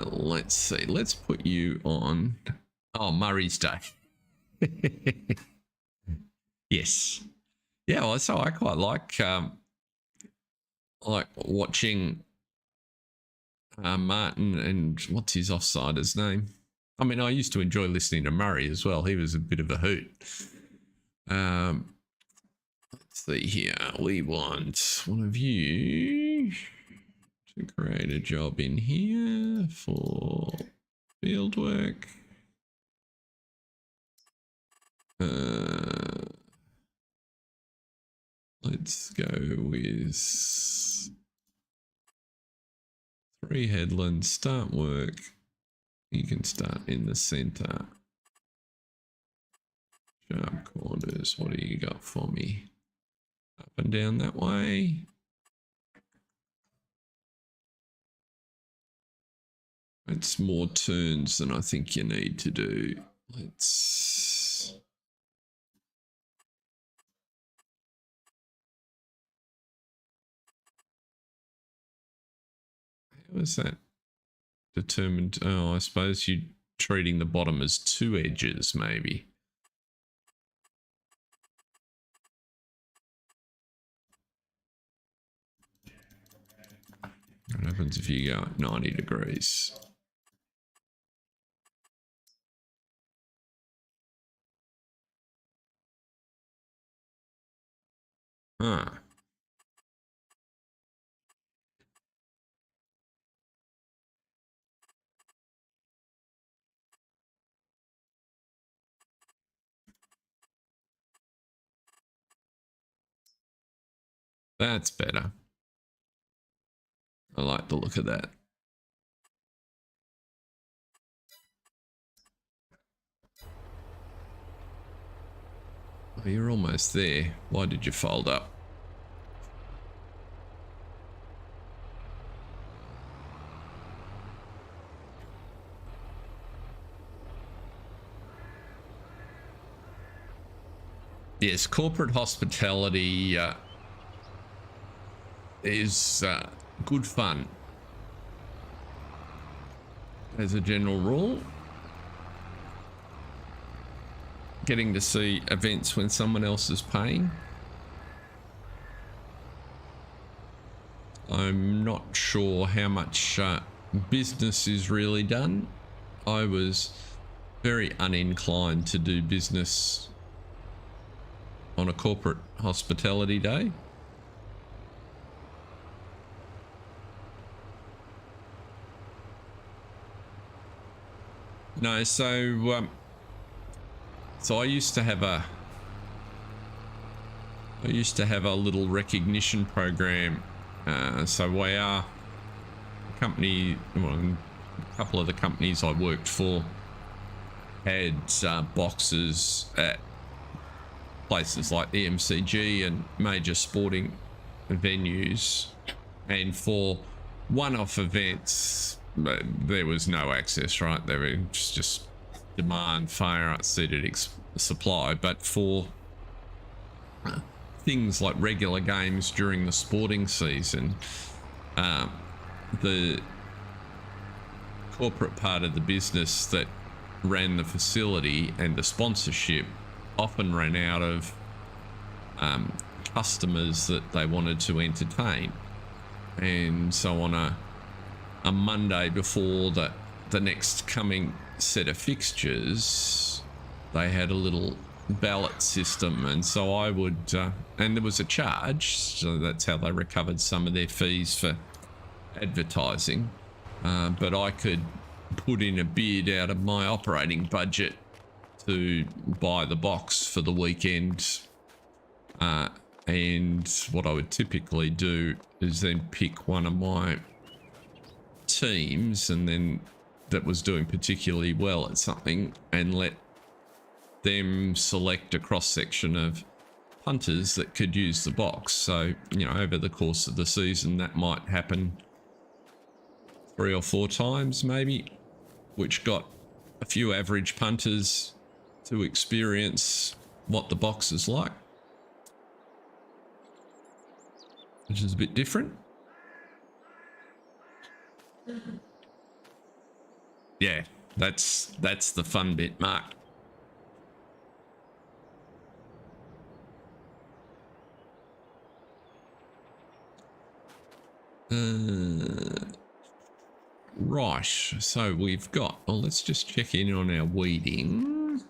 Let's see. Let's put you on. Oh, Murray's Day. Yes. Yeah, well, so I quite like watching Martin and what's his offsider's name? I mean, I used to enjoy listening to Murray as well. He was a bit of a hoot. Let's see here. We want one of you to create a job in here for field work. Let's go with Free headland, start work. You can start in the center. Sharp corners, what do you got for me? Up and down that way. It's more turns than I think you need to do. Let's... How is that determined? Oh, I suppose you're treating the bottom as two edges, maybe. What happens if you go at 90 degrees? Huh. That's better. I like the look of that. Oh, you're almost there. Why did you fold up? Yes, corporate hospitality is good fun as a general rule. Getting to see events when someone else is paying. I'm not sure how much business is really done. I was very uninclined to do business on a corporate hospitality day. No, so I used to have a little recognition program. So we are a company, well, a couple of the companies I worked for had boxes at places like the MCG and major sporting venues, and for one-off events there was no access, right? There was just demand far exceeded supply. But for things like regular games during the sporting season, the corporate part of the business that ran the facility and the sponsorship often ran out of customers that they wanted to entertain, and so on a Monday before the next coming set of fixtures, they had a little ballot system, and so I would and there was a charge, so that's how they recovered some of their fees for advertising, but I could put in a bid out of my operating budget to buy the box for the weekend, and what I would typically do is then pick one of my teams, and then that was doing particularly well at something, and let them select a cross section of punters that could use the box. So, you know, over the course of the season that might happen 3 or 4 times maybe, which got a few average punters to experience what the box is like, which is a bit different. Yeah, that's the fun bit, Mark. Right, so we've got, well, let's just check in on our weeding.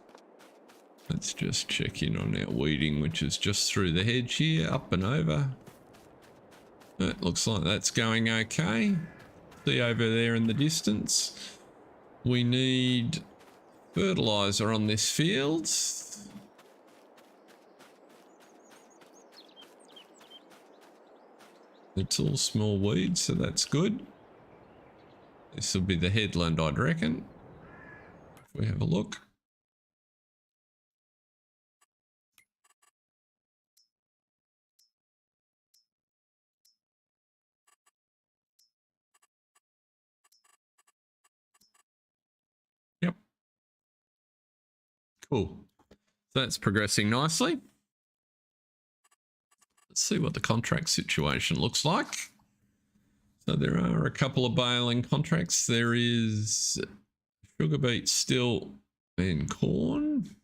Let's just check in on our weeding, which is just through the hedge here, up and over. It looks like that's going okay. See over there in the distance. We need fertilizer on this field. It's all small weeds, so that's good. This will be the headland, I'd reckon. If we have a look. Yep. Cool. So that's progressing nicely. Let's see what the contract situation looks like. So there are a couple of baling contracts. There is sugar beet still and corn.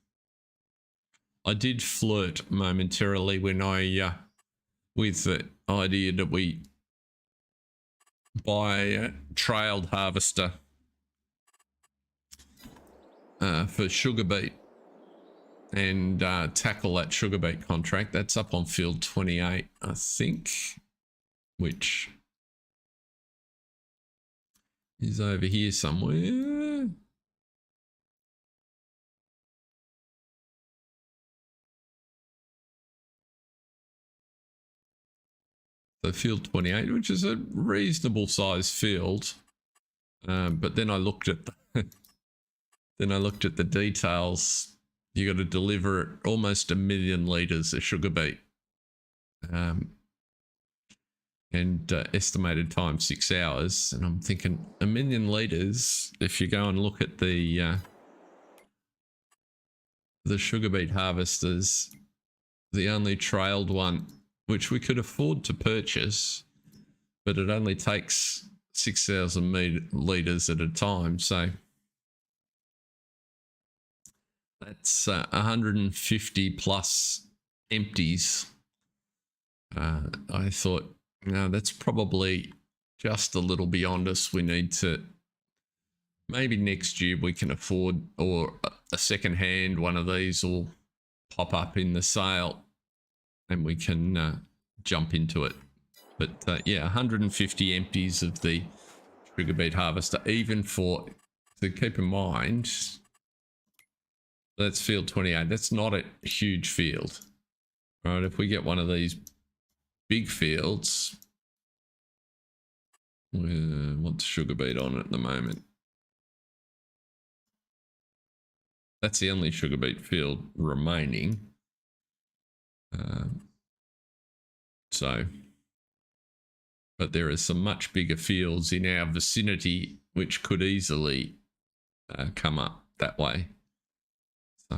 I did flirt momentarily when I with the idea that we buy a trailed harvester for sugar beet and tackle that sugar beet contract. That's up on field 28, I think, which is over here somewhere. So field 28, which is a reasonable size field. But then I looked at the details. You got to deliver almost 1 million litres of sugar beet. And estimated time 6 hours. And I'm thinking 1 million litres, if you go and look at the sugar beet harvesters, the only trailed one, which we could afford to purchase, but it only takes 6,000 litres at a time. So that's 150 plus empties. I thought, no, that's probably just a little beyond us. We need to, maybe next year we can afford, or a second hand one of these will pop up in the sale and we can jump into it. But yeah, 150 empties of the sugar beet harvester, even for, to keep in mind, that's field 28. That's not a huge field, right? If we get one of these big fields, what's sugar beet on at the moment? That's the only sugar beet field remaining. But there are some much bigger fields in our vicinity which could easily come up that way. So,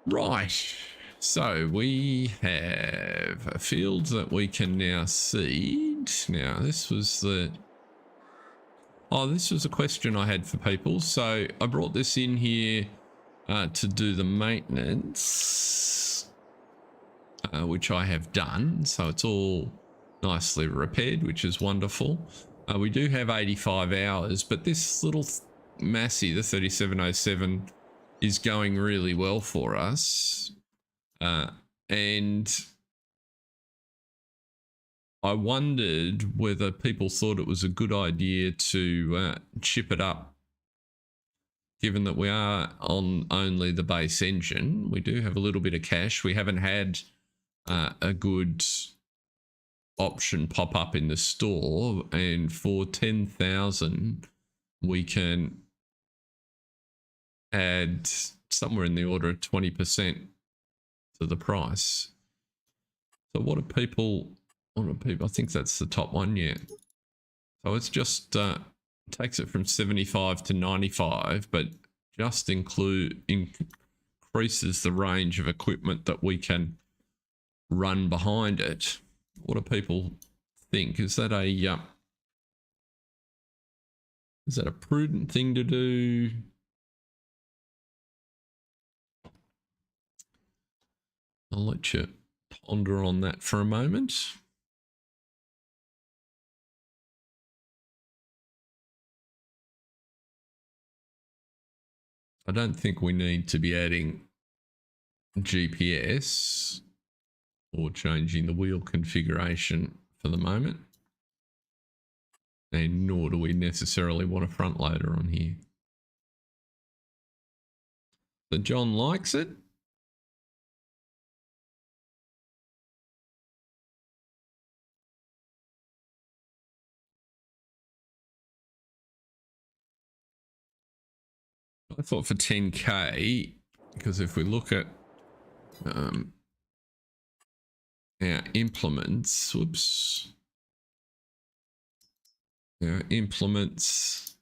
right. So we have a field that we can now seed. Now this was the, this was a question I had for people. So I brought this in here to do the maintenance, which I have done. So it's all nicely repaired, which is wonderful. We do have 85 hours, but this little Massey, the 3707, is going really well for us. And I wondered whether people thought it was a good idea to chip it up. Given that we are on only the base engine, we do have a little bit of cash. We haven't had a good option pop up in the store, and for 10,000 we can add somewhere in the order of 20% to the price. So what do people, I think that's the top one, yeah. So it's just takes it from 75 to 95, but just increases the range of equipment that we can run behind it. What do people think? Is that a prudent thing to do? I'll let you ponder on that for a moment. I don't think we need to be adding GPS or changing the wheel configuration for the moment. And nor do we necessarily want a front loader on here. But John likes it. I thought for 10k, because if we look at our implements, whoops, our implements,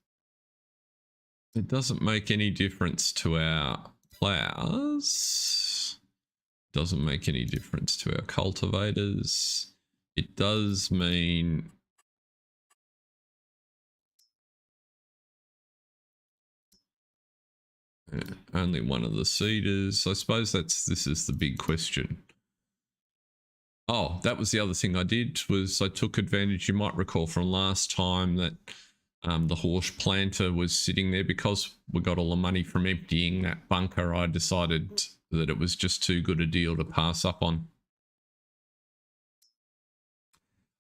it doesn't make any difference to our plows, doesn't make any difference to our cultivators. It does mean only one of the seeders. I suppose this is the big question. Oh, that was the other thing I did, was I took advantage, you might recall from last time, that the horse planter was sitting there because we got all the money from emptying that bunker. I decided that it was just too good a deal to pass up on.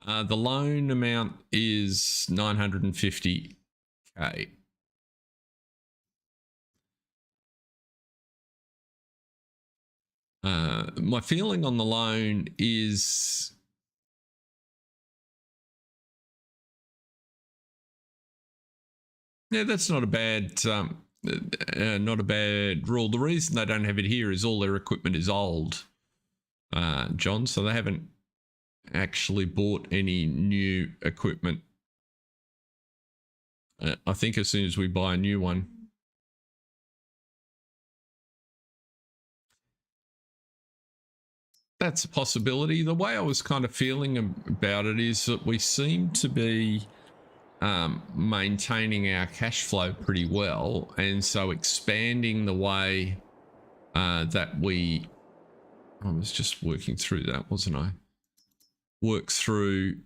The loan amount is 950k. My feeling on the loan is that's not a bad not a bad rule. The reason they don't have it here is all their equipment is old, John, so they haven't actually bought any new equipment. I think as soon as we buy a new one. That's a possibility. The way I was kind of feeling about it is that we seem to be maintaining our cash flow pretty well, and so expanding the way that I was just working through that, wasn't I? Work through,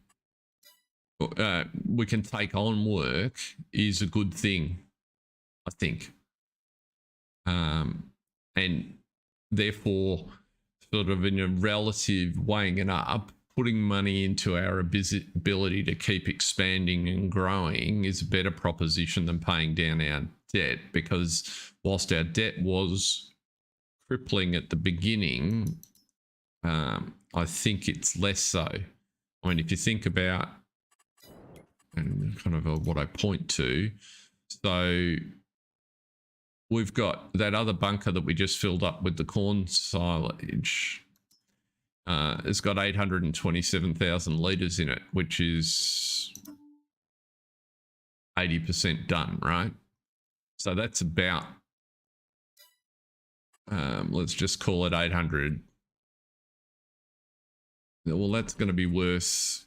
we can take on work is a good thing, I think. And therefore, sort of in a relative weighing it up, putting money into our ability to keep expanding and growing is a better proposition than paying down our debt, because whilst our debt was crippling at the beginning, I think it's less so. I mean, if you think about and kind of what I point to, so we've got that other bunker that we just filled up with the corn silage. It's got 827,000 litres in it, which is 80% done, right? So that's about, let's just call it 800. Well, that's going to be worth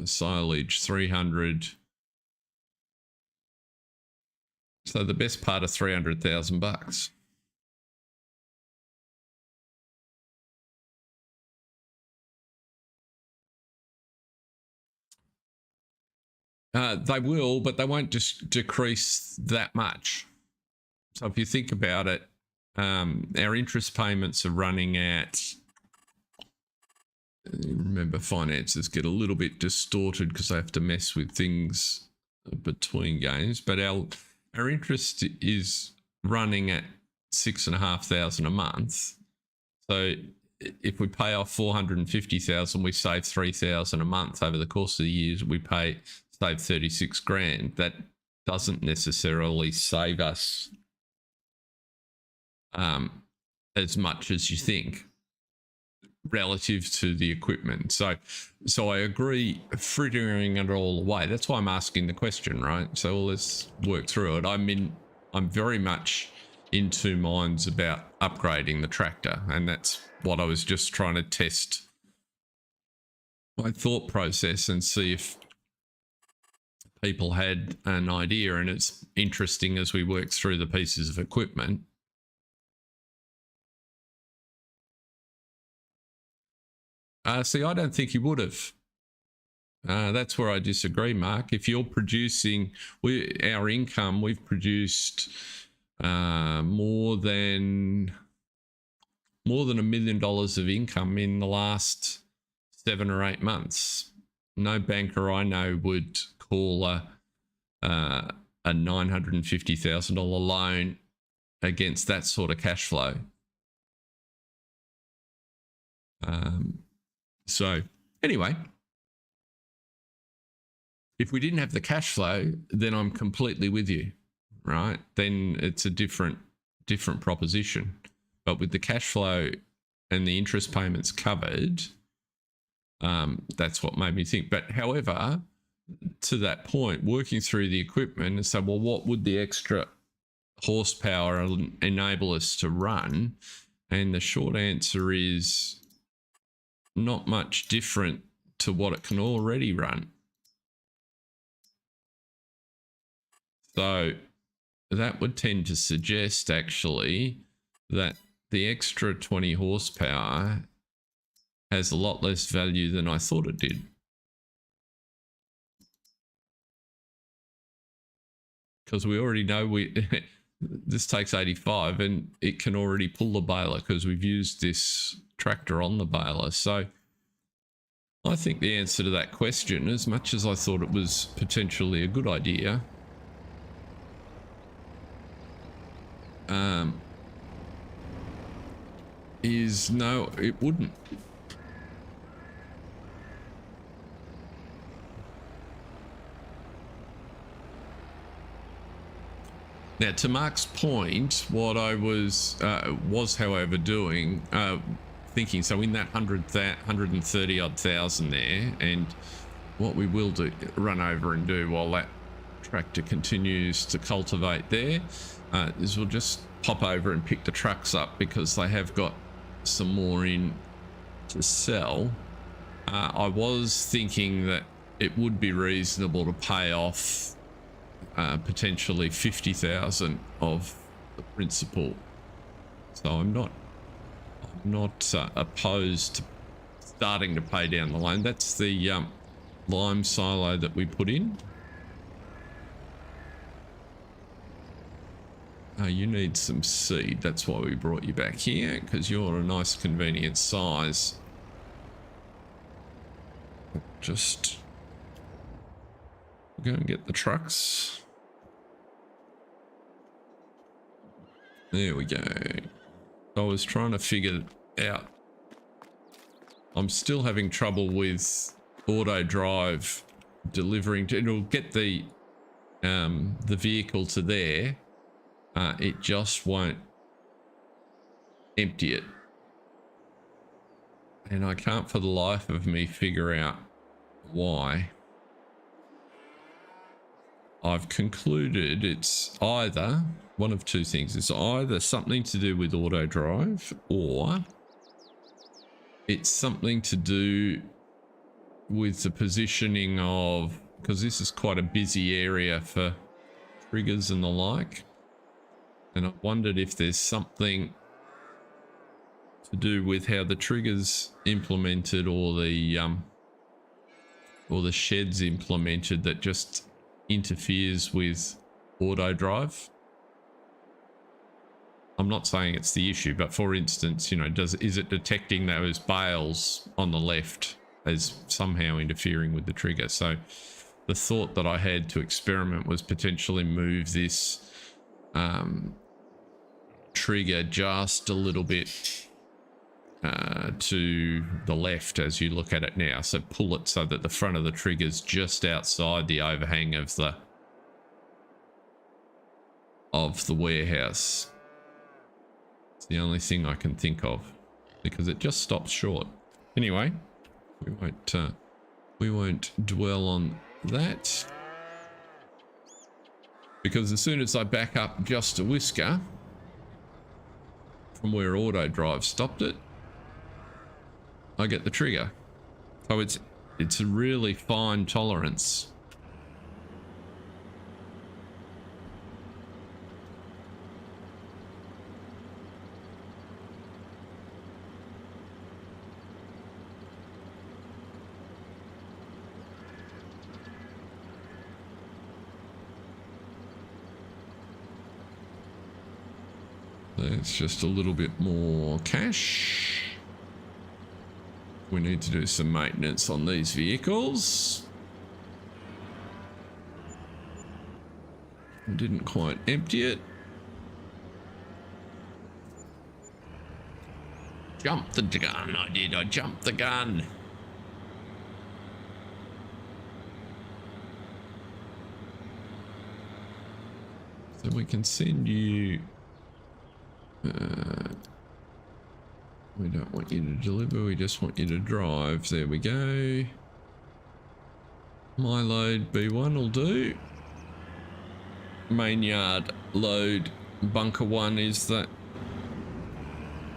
silage 300. So the best part of 300,000 bucks. They will, but they won't just decrease that much. So if you think about it, our interest payments are running at, remember, finances get a little bit distorted because they have to mess with things between games, but our interest is running at 6,500 a month. So if we pay off 450,000, we save 3,000 a month over the course of the years. We save 36 grand. That doesn't necessarily save us as much as you think relative to the equipment. So I agree, frittering it all away. That's why I'm asking the question, right? So let's work through it. I'm very much in two minds about upgrading the tractor, and that's what I was just trying to test my thought process and see if people had an idea. And it's interesting as we work through the pieces of equipment. See, I don't think you would have. That's where I disagree, Mark. If you're producing, our income, we've produced more than $1 million of income in the last 7 or 8 months. No banker I know would call a $950,000 loan against that sort of cash flow. So anyway, if we didn't have the cash flow, then I'm completely with you. right, then it's a different proposition. But with the cash flow and the interest payments covered, that's what made me think. But however, to that point, working through the equipment and say, well, what would the extra horsepower enable us to run? And the short answer is not much different to what it can already run. So that would tend to suggest actually that the extra 20 horsepower has a lot less value than I thought it did. Because we already know this takes 85 and it can already pull the baler because we've used this tractor on the baler. So I think the answer to that question, as much as I thought it was potentially a good idea, is no, it wouldn't. Now, to Mark's point, what I was however doing, thinking, so in that 130 odd thousand there, and what we will do, run over and do while that tractor continues to cultivate there, is we'll just pop over and pick the trucks up because they have got some more in to sell. I was thinking that it would be reasonable to pay off potentially 50,000 of the principal. So I'm not opposed to starting to pay down the loan. That's the lime silo that we put in. You need some seed. That's why we brought you back here, because you're a nice convenient size. Just go and get the trucks. There we go. I was trying to figure out. I'm still having trouble with auto drive delivering. It'll get the vehicle to there. It just won't empty it. And I can't for the life of me figure out why. I've concluded it's either one of two things. It's either something to do with auto drive, or it's something to do with the positioning of, because this is quite a busy area for triggers and the like. And I wondered if there's something to do with how the trigger's implemented, or the shed's implemented, that just interferes with auto drive. I'm not saying it's the issue, but for instance, you know, is it detecting those bales on the left as somehow interfering with the trigger? So the thought that I had to experiment was potentially move this trigger just a little bit to the left as you look at it now. So pull it so that the front of the trigger's just outside the overhang of the warehouse. It's the only thing I can think of, because it just stops short. Anyway, we won't dwell on that, because as soon as I back up just a whisker from where auto drive stopped it, I get the trigger. So it's a really fine tolerance. It's just a little bit more cash. We need to do some maintenance on these vehicles. Didn't quite empty it. Jumped the gun, I did. I jumped the gun. So we can send you... we don't want you to deliver, we just want you to drive. There we go. My load B1 will do. Main yard load bunker 1 is the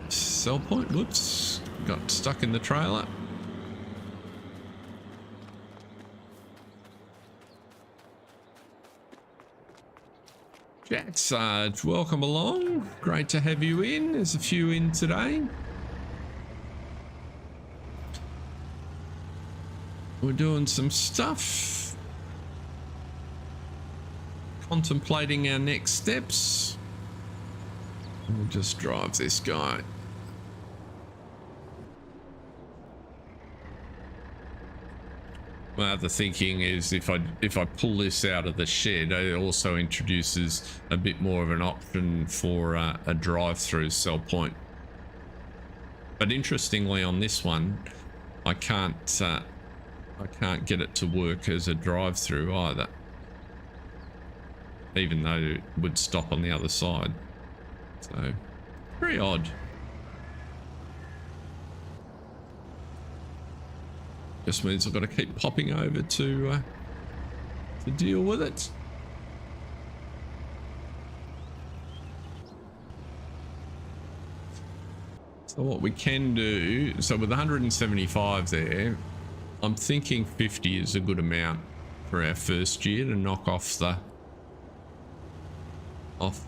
sell point. Whoops, got stuck in the trailer. Jack Sarge, welcome along. Great to have you in. There's a few in today. We're doing some stuff. Contemplating our next steps. We'll just drive this guy. My other thinking is if I pull this out of the shed, it also introduces a bit more of an option for a drive-through sell point. But interestingly, on this one, I can't get it to work as a drive-through either, even though it would stop on the other side. So, very odd. Just means I've got to keep popping over to deal with it. So what we can do, so with 175 there, I'm thinking 50 is a good amount for our first year to knock off the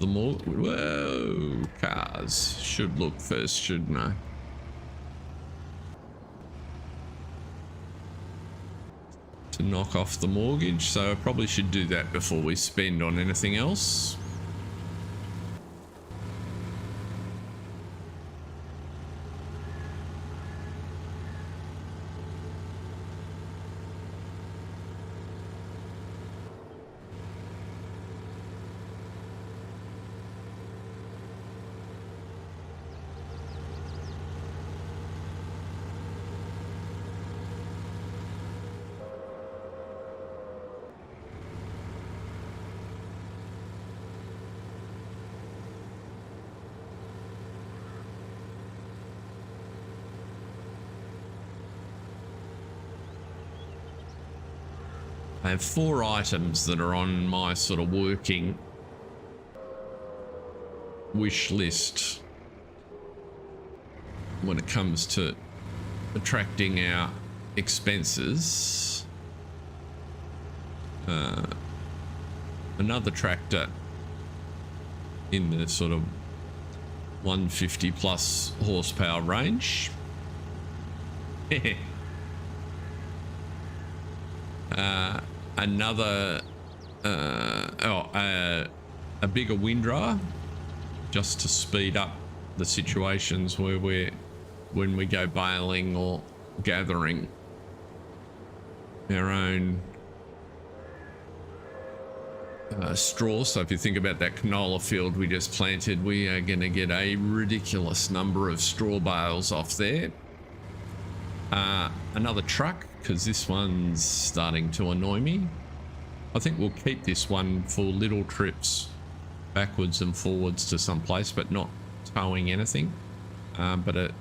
more. Whoa, cars should look first, shouldn't I? To knock off the mortgage, so I probably should do that before we spend on anything else. I have 4 items that are on my sort of working wish list when it comes to attracting our expenses. Another tractor in the sort of 150 plus horsepower range. Another a bigger windrower, just to speed up the situations where when we go baling or gathering our own straw. So if you think about that canola field we just planted, we are going to get a ridiculous number of straw bales off there. Another truck, because this one's starting to annoy me. I think we'll keep this one for little trips backwards and forwards to some place, but not towing anything. But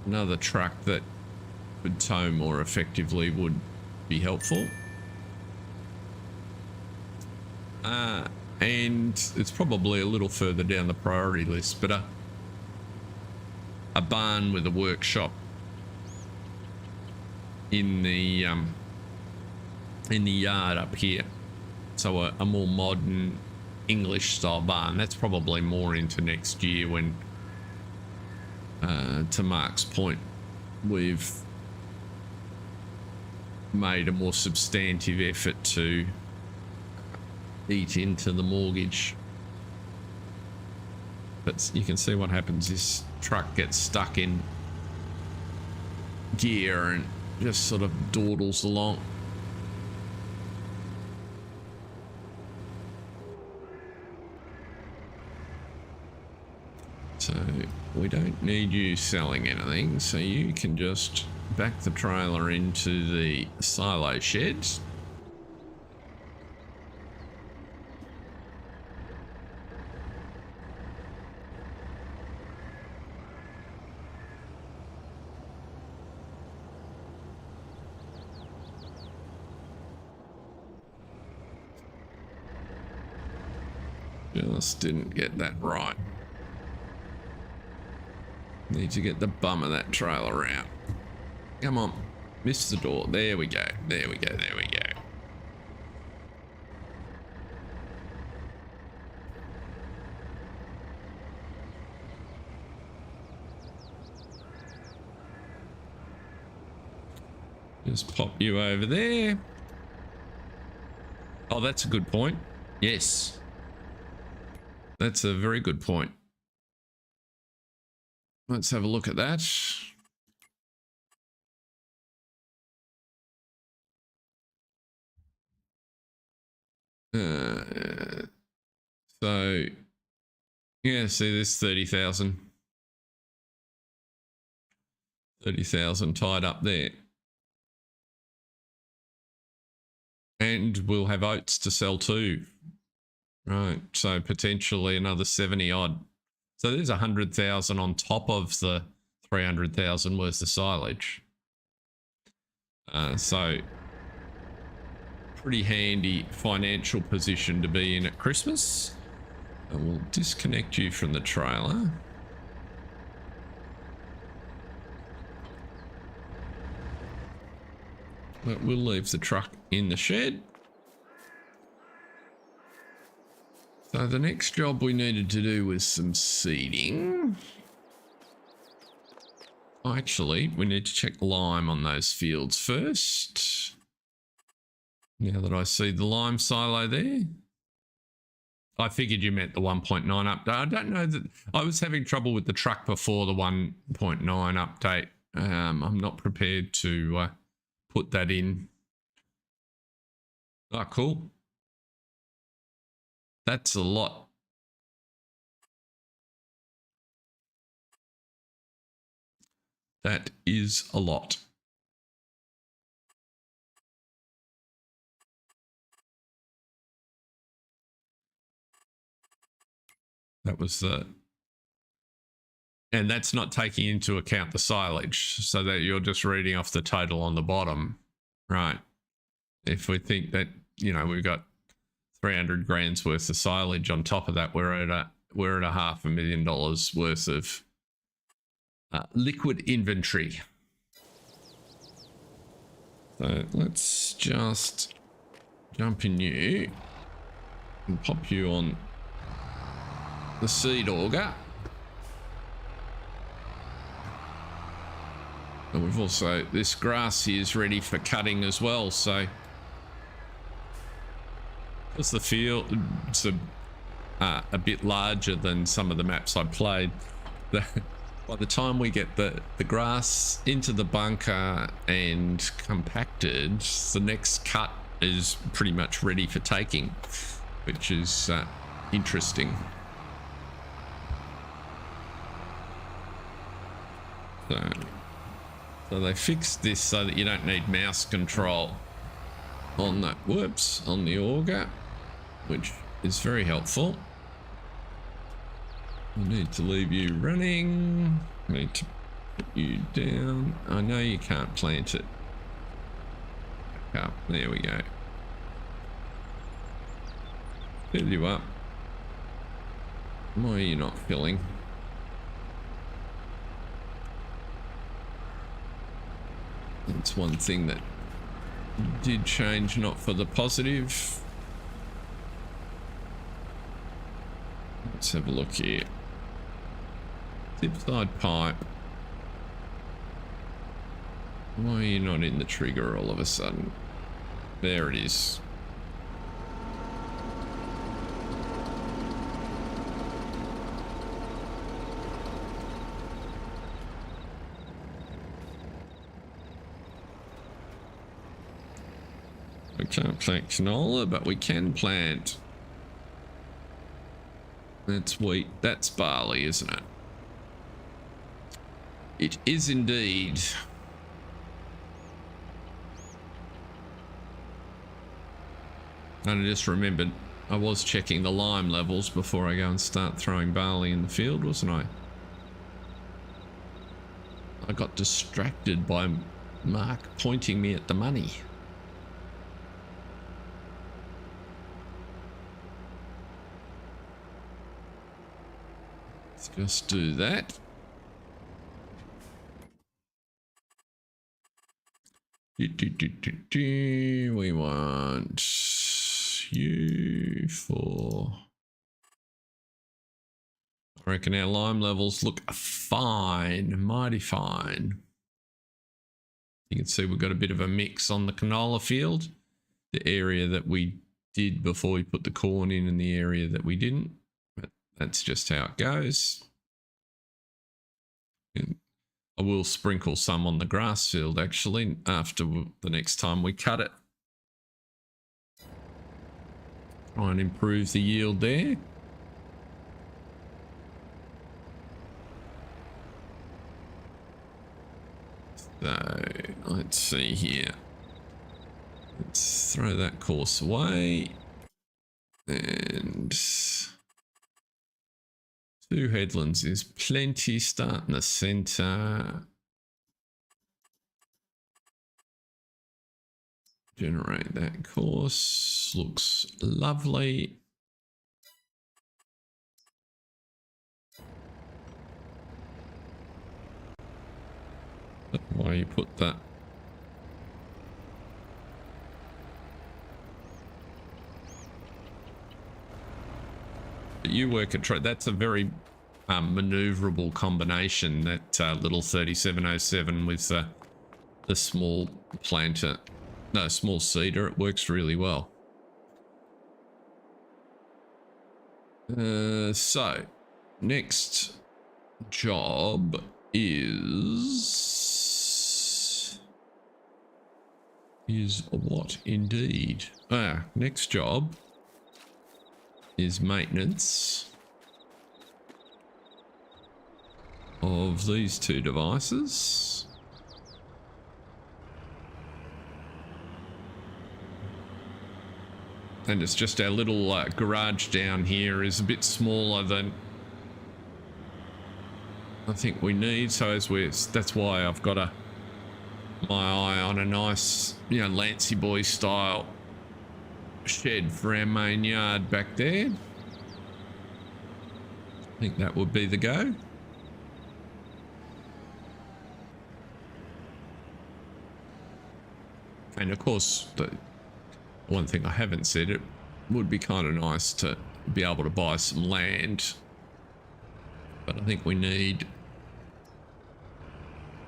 another truck that could tow more effectively would be helpful. And it's probably a little further down the priority list, but a barn with a workshop in the yard up here, so a more modern English style barn. That's probably more into next year when, to Mark's point, we've made a more substantive effort to eat into the mortgage. But you can see what happens. This truck gets stuck in gear and just sort of dawdles along. So we don't need you selling anything, so you can just back the trailer into the silo sheds. Just didn't get that right. Need to get the bum of that trailer out. Come on. Missed the door. There we go. There we go. There we go. Just pop you over there. Oh, that's a good point. Yes. That's a very good point. Let's have a look at that. So, yeah, see this 30,000. 30,000 tied up there. And we'll have oats to sell too. Right, so potentially another 70 odd. So there's 100,000 on top of the 300,000 worth of silage. So pretty handy financial position to be in at Christmas. And we'll disconnect you from the trailer. But we'll leave the truck in the shed. So the next job we needed to do was some seeding. Actually, we need to check lime on those fields first. Now that I see the lime silo there. I figured you meant the 1.9 update. I don't know that I was having trouble with the truck before the 1.9 update. I'm not prepared to put that in. Oh, cool. That's a lot. That is a lot. That was the... And that's not taking into account the silage, so that you're just reading off the total on the bottom. Right. If we think that, you know, we've got 300 grand's worth of silage on top of that, we're at $500,000 worth of liquid inventory. So let's just jump in you and pop you on the seed auger. And we've also, this grass here is ready for cutting as well, so because the field it's a bit larger than some of the maps I played, by the time we get the grass into the bunker and compacted, the next cut is pretty much ready for taking, which is interesting. So they fixed this so that you don't need mouse control on that, on the auger, which is very helpful. I need to leave you running. I need to put you down. I know you can't plant it. Back up. There we go. Fill you up. Why are you not filling? That's one thing that did change, not for the positive. Let's have a look here. Tip side pipe. Why are you not in the trigger all of a sudden? There it is. We can't plant canola, but we can plant. That's wheat. That's barley, isn't it? It is indeed. And I just remembered I was checking the lime levels before I go and start throwing barley in the field, wasn't I? I got distracted by Mark pointing me at the money. Let's just do that. We want you for... I reckon our lime levels look fine, mighty fine. You can see we've got a bit of a mix on the canola field. The area that we did before we put the corn in and the area that we didn't. But that's just how it goes. And I will sprinkle some on the grass field actually after the next time we cut it. Try and improve the yield there. So let's see here. Let's throw that course away. And 2 headlands is plenty. Start in the center. Generate that course. Looks lovely. Why you put that? But you work a trade. That's a very maneuverable combination. That little 3707 with the small planter, no, small seeder. It works really well. So next job is what indeed? Next job is maintenance of these 2 devices. And it's just our little garage down here is a bit smaller than I think we need. So that's why I've got my eye on a nice, you know, Lancy Boy style shed for our main yard back there. I think that would be the go. And of course, the one thing I haven't said, it would be kind of nice to be able to buy some land, but I think we need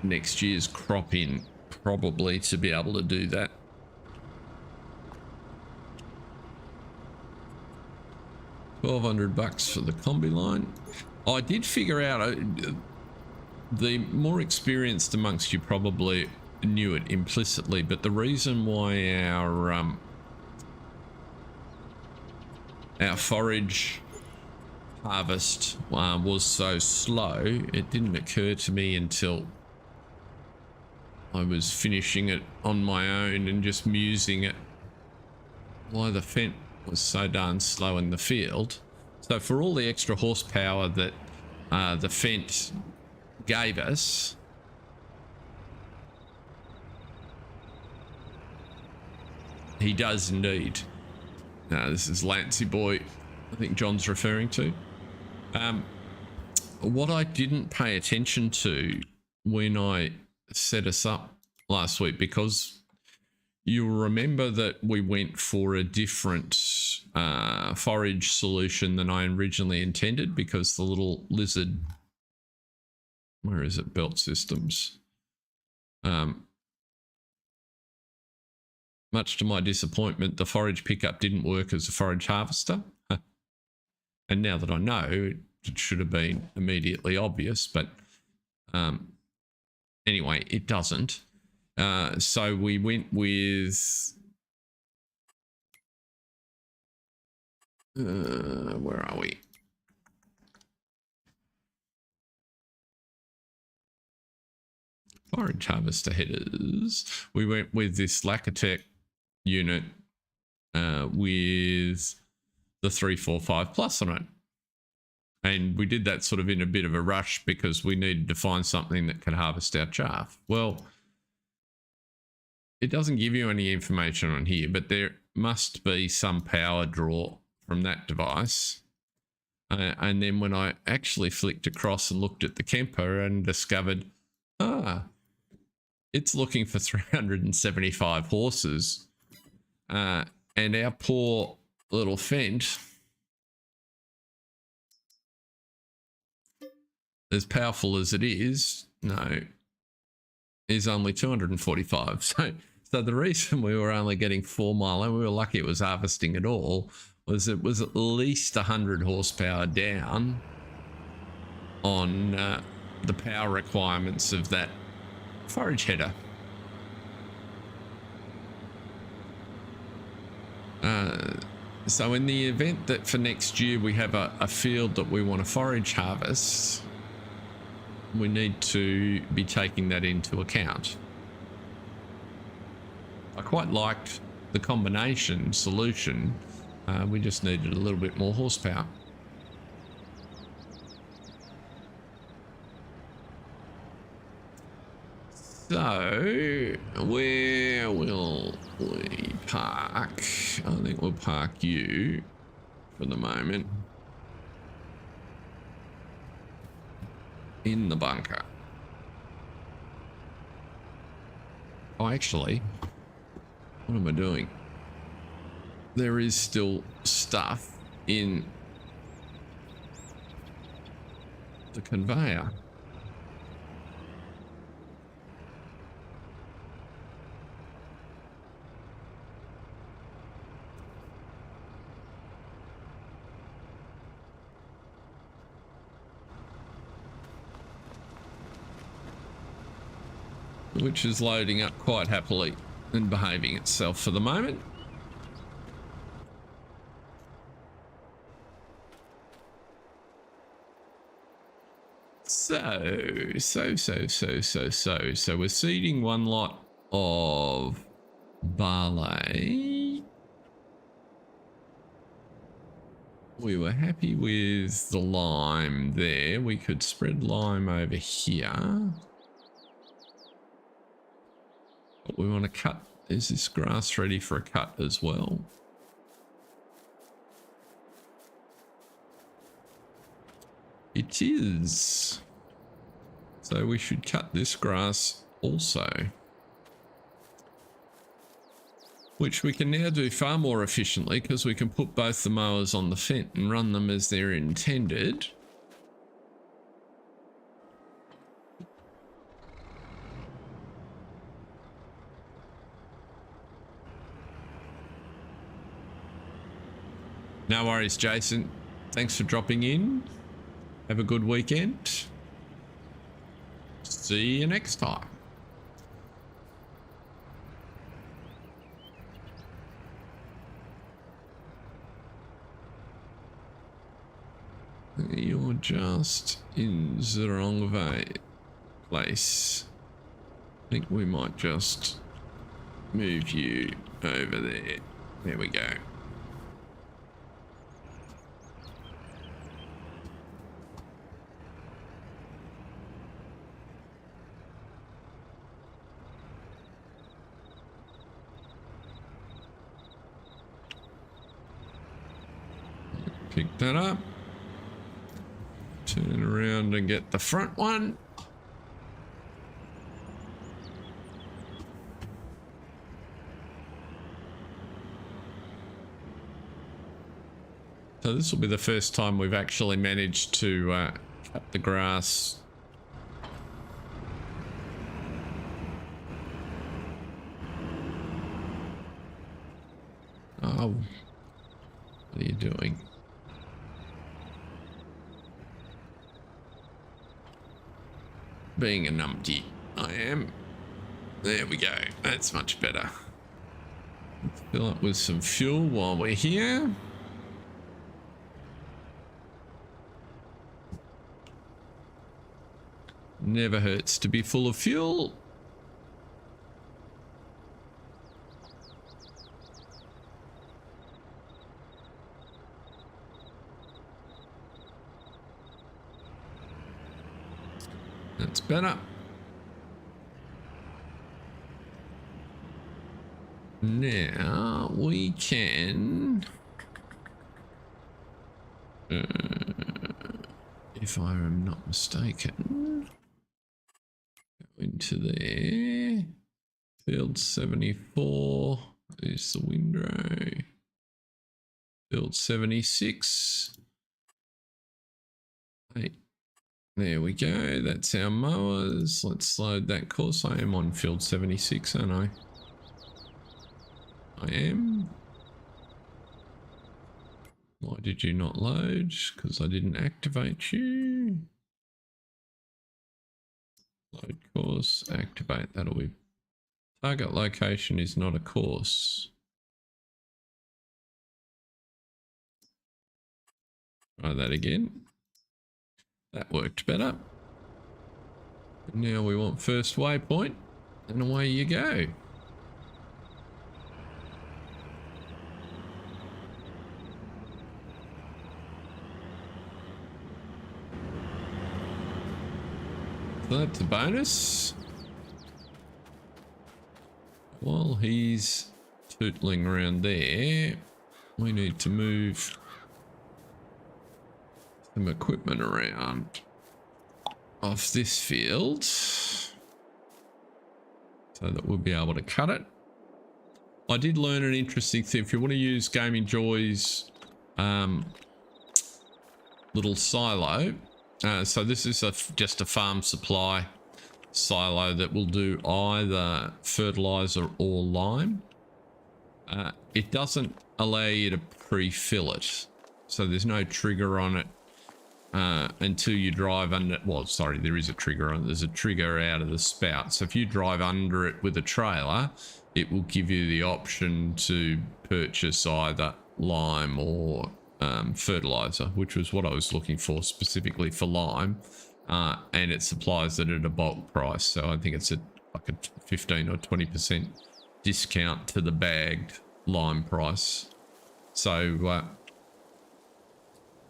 next year's crop in probably to be able to do that. $1,200 for the combi line. I did figure out the more experienced amongst you probably knew it implicitly, but the reason why our forage harvest was so slow, it didn't occur to me until I was finishing it on my own and just musing at why the Fent was so darn slow in the field. So for all the extra horsepower that the Fent gave us, he does indeed. This is Lancy Boy, I think John's referring to. What I didn't pay attention to when I set us up last week, because you'll remember that we went for a different forage solution than I originally intended, because the little lizard, where is it, belt systems, much to my disappointment, the forage pickup didn't work as a forage harvester. And now that I know, it should have been immediately obvious, but anyway, it doesn't. So we went with where are we? Forage harvester headers. We went with this Lacatech unit with the 345 plus on it. And we did that sort of in a bit of a rush because we needed to find something that could harvest our chaff. Well, it doesn't give you any information on here, but there must be some power draw from that device And then when I actually flicked across and looked at the Kemper and discovered, it's looking for 375 horses. And our poor little Fent, as powerful as it is, is only 245. So the reason we were only getting 4 mile, and we were lucky it was harvesting at all, was it was at least 100 horsepower down on the power requirements of that forage header. So in the event that for next year we have a field that we want to forage harvest, we need to be taking that into account. I quite liked the combination solution. We just needed a little bit more horsepower. So, where will we park? I think we'll park you for the moment in the bunker. Oh, actually, what am I doing? There is still stuff in the conveyor. Which is loading up quite happily and behaving itself for the moment. So we're seeding one lot of barley. We were happy with the lime there. We could spread lime over here. But we want to cut. Is this grass ready for a cut as well? It is. So we should cut this grass also. Which we can now do far more efficiently because we can put both the mowers on the Fent and run them as they're intended. No worries, Jason. Thanks for dropping in. Have a good weekend. See you next time. You're just in the wrong place. I think we might just move you over there. There we go. Pick that up. Turn around and get the front one. So this will be the first time we've actually managed to cut the grass. Oh, what are you doing? Being a numpty, I am. There we go. That's much better. Let's fill up with some fuel while we're here. Never hurts to be full of fuel. That's better. Now we can if I am not mistaken. Go into there. Field 74 is the windrow. Field 76. Hey, there we go. That's our mowers. Let's load that course. I am on field 76, aren't I? I am. Why did you not load? Because I didn't activate you. Load course, activate. That'll be. Target location is not a course. Try that again. That worked better. And now we want first waypoint, and away you go. So that's a bonus. While he's tootling around there, we need to move some equipment around off this field so that we'll be able to cut it. I did learn an interesting thing. If you want to use Gaming Joy's little silo, so this is just a farm supply silo that will do either fertilizer or lime. It doesn't allow you to pre-fill it, so there's no trigger on it until you drive under. Well, sorry, there is a trigger on it. There's a trigger out of the spout, so if you drive under it with a trailer, it will give you the option to purchase either lime or fertilizer, which was what I was looking for specifically for lime. And it supplies it at a bulk price, so I think it's like a 15 or 20% discount to the bagged lime price. So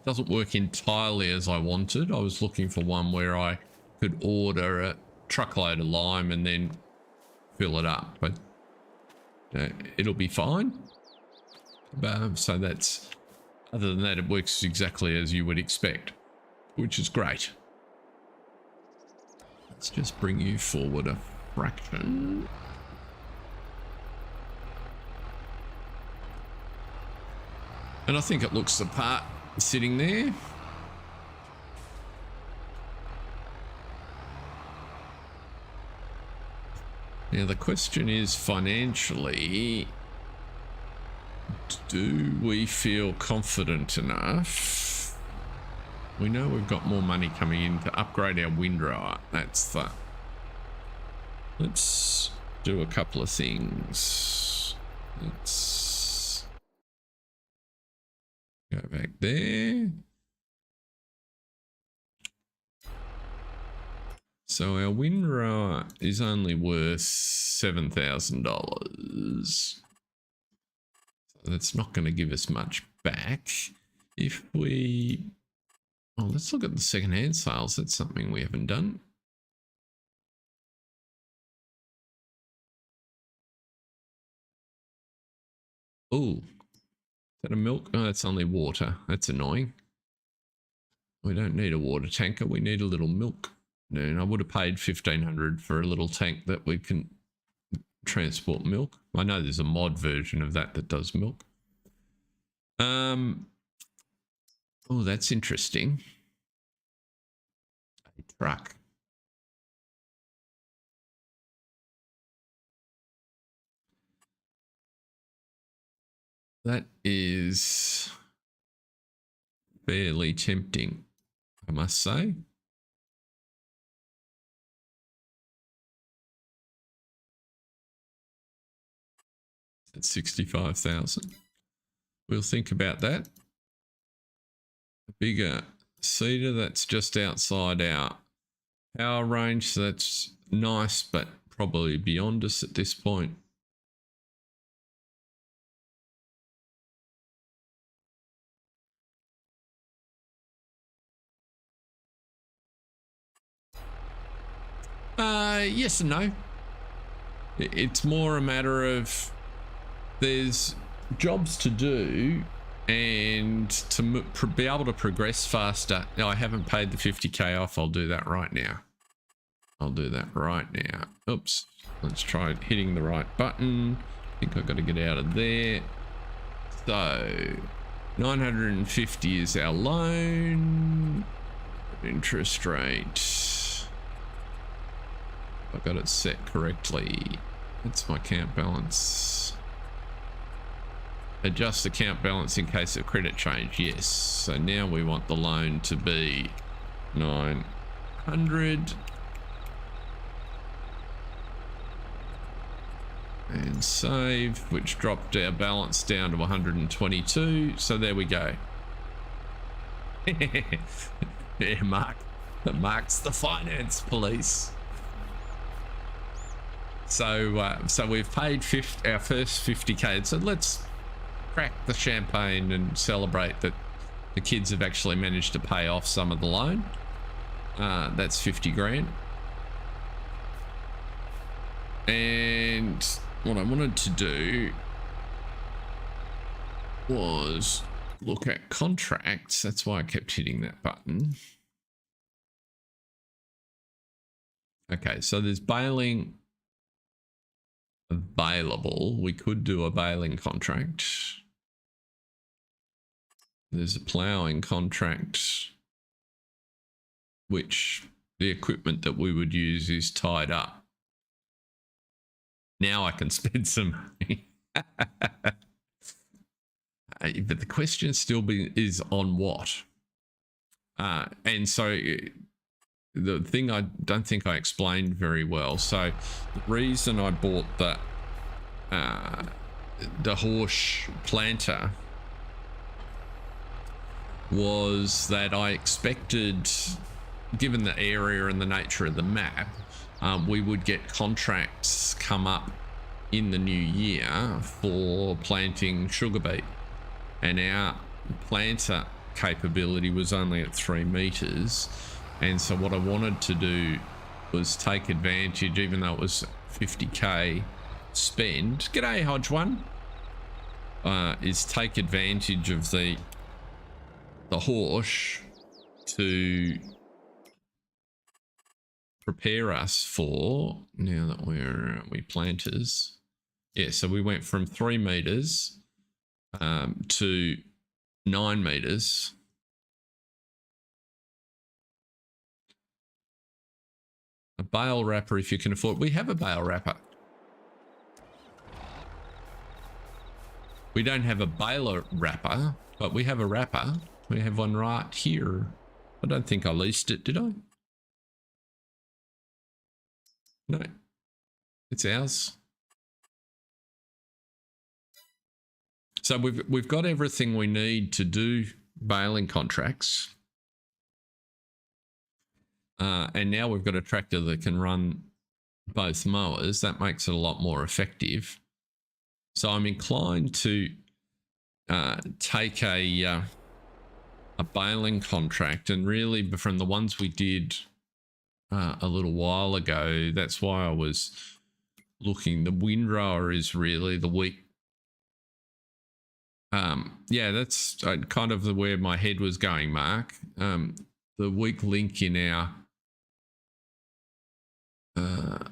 doesn't work entirely as I wanted. I was looking for one where I could order a truckload of lime and then fill it up, but it'll be fine. So that's, other than that, it works exactly as you would expect, which is great. Let's just bring you forward a fraction. And I think it looks the part sitting there. Now the question is, financially, do we feel confident enough? We know we've got more money coming in to upgrade our windrower. That's the... Let's do a couple of things. Let's go back there. So our windrower is only worth $7,000. So that's not going to give us much back. If we... Oh, let's look at the second-hand sales. That's something we haven't done. Oh, is that a milk? Oh, that's only water. That's annoying. We don't need a water tanker. We need a little milk. And I would have paid $1,500 for a little tank that we can transport milk. I know there's a mod version of that that does milk. Oh, that's interesting. A truck. That is fairly tempting, I must say. At 65,000. We'll think about that. A bigger cedar, that's just outside our power range, so that's nice, but probably beyond us at this point. Yes and no. It's more a matter of there's jobs to do And to be able to progress faster, no, I haven't paid the 50k off. I'll do that right now. I'll do that right now. Oops. Let's try hitting the right button. I think I've got to get out of there. So 950 is our loan. Interest rate. I got it set correctly. That's my account balance. Adjust account balance in case of credit change. Yes. So now we want the loan to be 900. And save, which dropped our balance down to 122. So there we go. Yeah, Mark's the finance police. So we've paid our first 50k. So let's crack the champagne and celebrate that the kids have actually managed to pay off some of the loan. That's 50 grand. And what I wanted to do was look at contracts. That's why I kept hitting that button. Okay, so there's baling available. We could do a baling contract. There's a ploughing contract, which the equipment that we would use is tied up. Now I can spend some money. But the question still is on what? And so the thing I don't think I explained very well. So the reason I bought the horse planter was that I expected, given the area and the nature of the map, we would get contracts come up in the new year for planting sugar beet, and our planter capability was only at 3 meters. And so what I wanted to do was take advantage, even though it was 50k spend, g'day Hodge One, is take advantage of the horse to prepare us for, now that we planters. Yeah, so we went from 3 meters to 9 meters. A bale wrapper if you can afford. We have a bale wrapper. We don't have a baler wrapper, but we have a wrapper. We have one right here. I don't think I leased it, did I? No, it's ours. So we've got everything we need to do baling contracts. And now we've got a tractor that can run both mowers. That makes it a lot more effective. So I'm inclined to take a baling contract, and really from the ones we did a little while ago, that's why I was looking. The windrower is really the weak. Yeah, that's kind of where my head was going, Mark. The weak link in our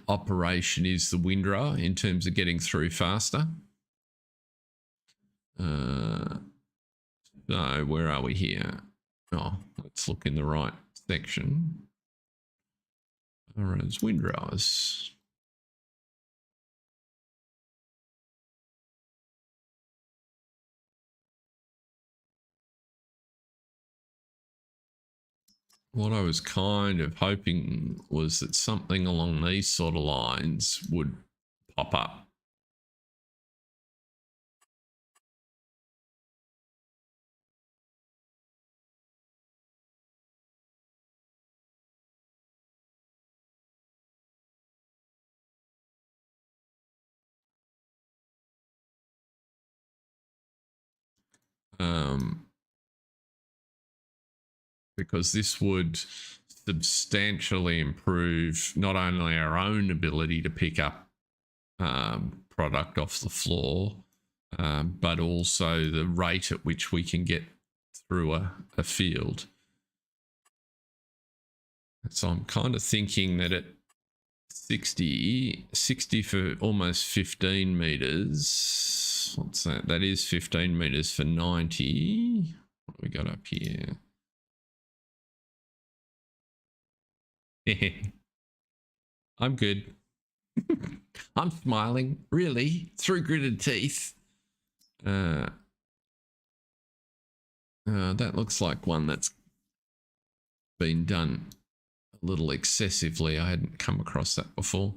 operation is the windrower in terms of getting through faster. So where are we here? Oh, let's look in the right section. All right, it's windrowers. What I was kind of hoping was that something along these sort of lines would pop up. Because this would substantially improve not only our own ability to pick up product off the floor, but also the rate at which we can get through a field. So I'm kind of thinking that at 60 for almost 15 meters. What's that? That is 15 meters for 90. What we got up here? I'm good. I'm smiling, really, through gritted teeth. That looks like one that's been done a little excessively. I hadn't come across that before.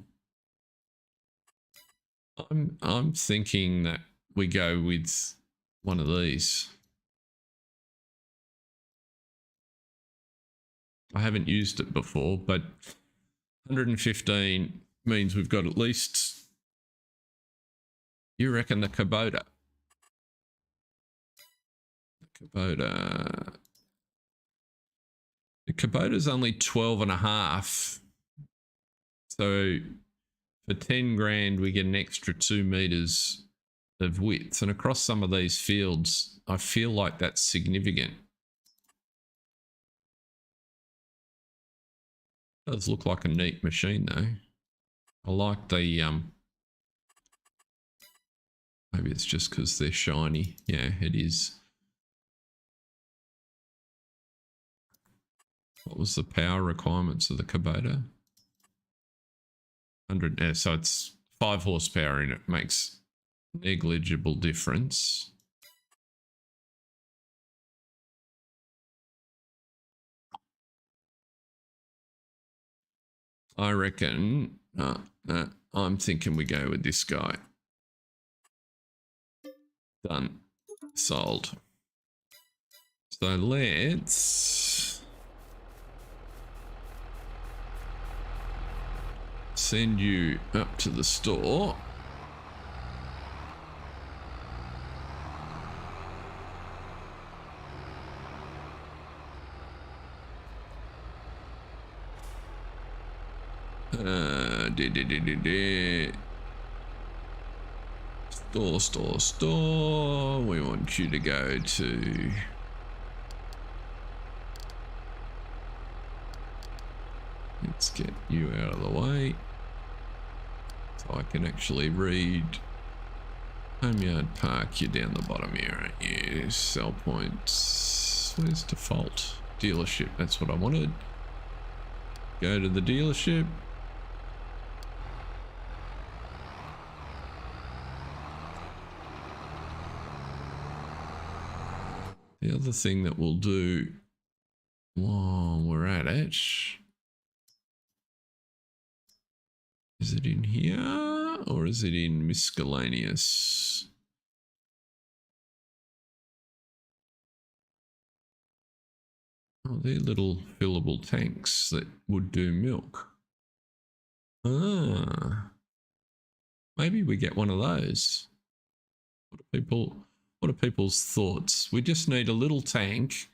I'm thinking that we go with one of these. I haven't used it before, but 115 means we've got at least, you reckon, the Kubota. The Kubota's only 12 and a half. So for 10 grand, we get an extra 2 meters of width. And across some of these fields, I feel like that's significant. Does look like a neat machine though. I like the maybe it's just because they're shiny. Yeah, it is. What was the power requirements of the Kubota? 100. Yeah, so it's 5 horsepower in it. Makes negligible difference. I reckon I'm thinking we go with this guy. Done. Sold. So let's send you up to the store. Store. We want you to go to let's get you out of the way so I can actually read. Homeyard Park, you're down the bottom here, aren't you? Sell points. Where's default? Dealership, that's what I wanted. Go to the dealership. The other thing that we'll do while we're at it, is it in here or is it in miscellaneous? Oh, they're little fillable tanks that would do milk. Ah, maybe we get one of those. What are people's thoughts? We just need a little tank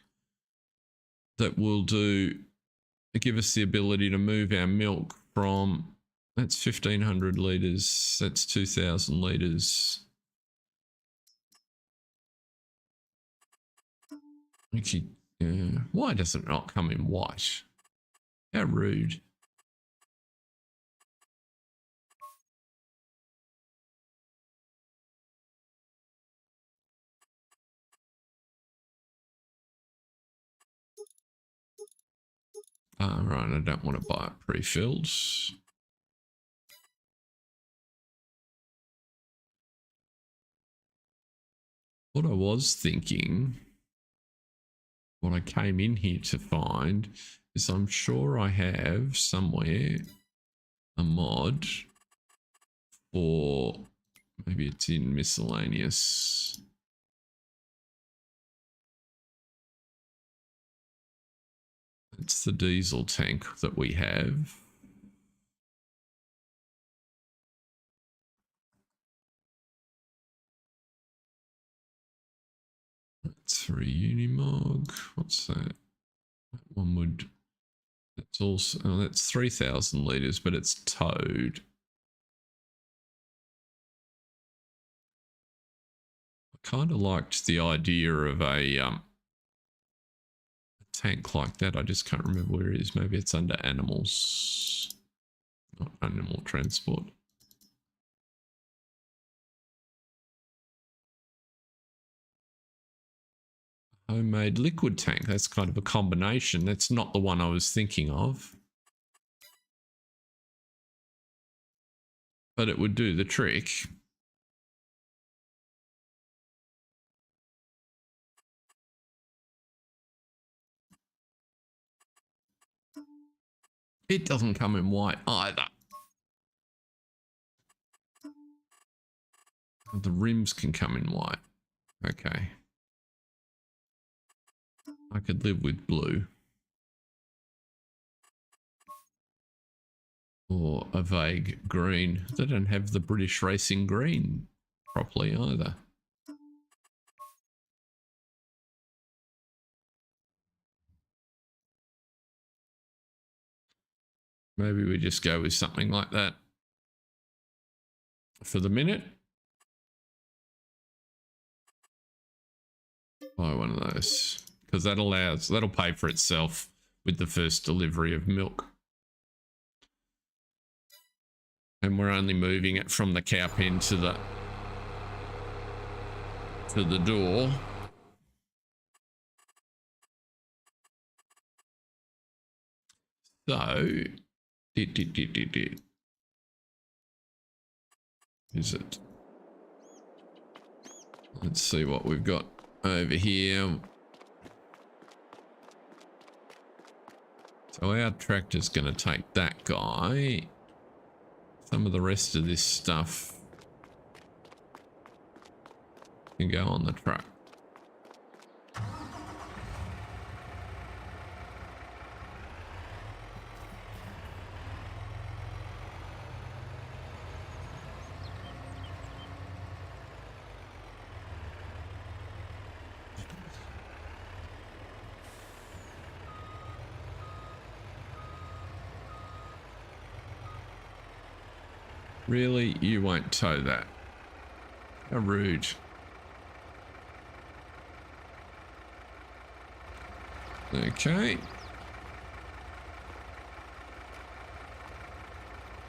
that will give us the ability to move our milk from, that's 1,500 litres, that's 2,000 litres. Actually, yeah. Why does it not come in white? How rude. Right, I don't want to buy it pre-filled. What I was thinking, what I came in here to find, is I'm sure I have somewhere a mod for, maybe it's in miscellaneous. It's the diesel tank that we have. That's for a Unimog. What's that? That one would, that's also, oh, that's 3,000 litres, but it's towed. Kind of liked the idea of a tank like that. I just can't remember where it is. Maybe it's under animals, not animal transport. Homemade liquid tank. That's kind of a combination. That's not the one I was thinking of. But it would do the trick. It doesn't come in white either. The rims can come in white. Okay. I could live with blue. Or a vague green. They don't have the British racing green properly either. Maybe we just go with something like that for the minute. Buy one of those because that'll pay for itself with the first delivery of milk. And we're only moving it from the cow pen to the door. So, is it? Let's see what we've got over here. So our tractor's going to take that guy. Some of the rest of this stuff can go on the truck. Really? You won't tow that? How rude. Okay.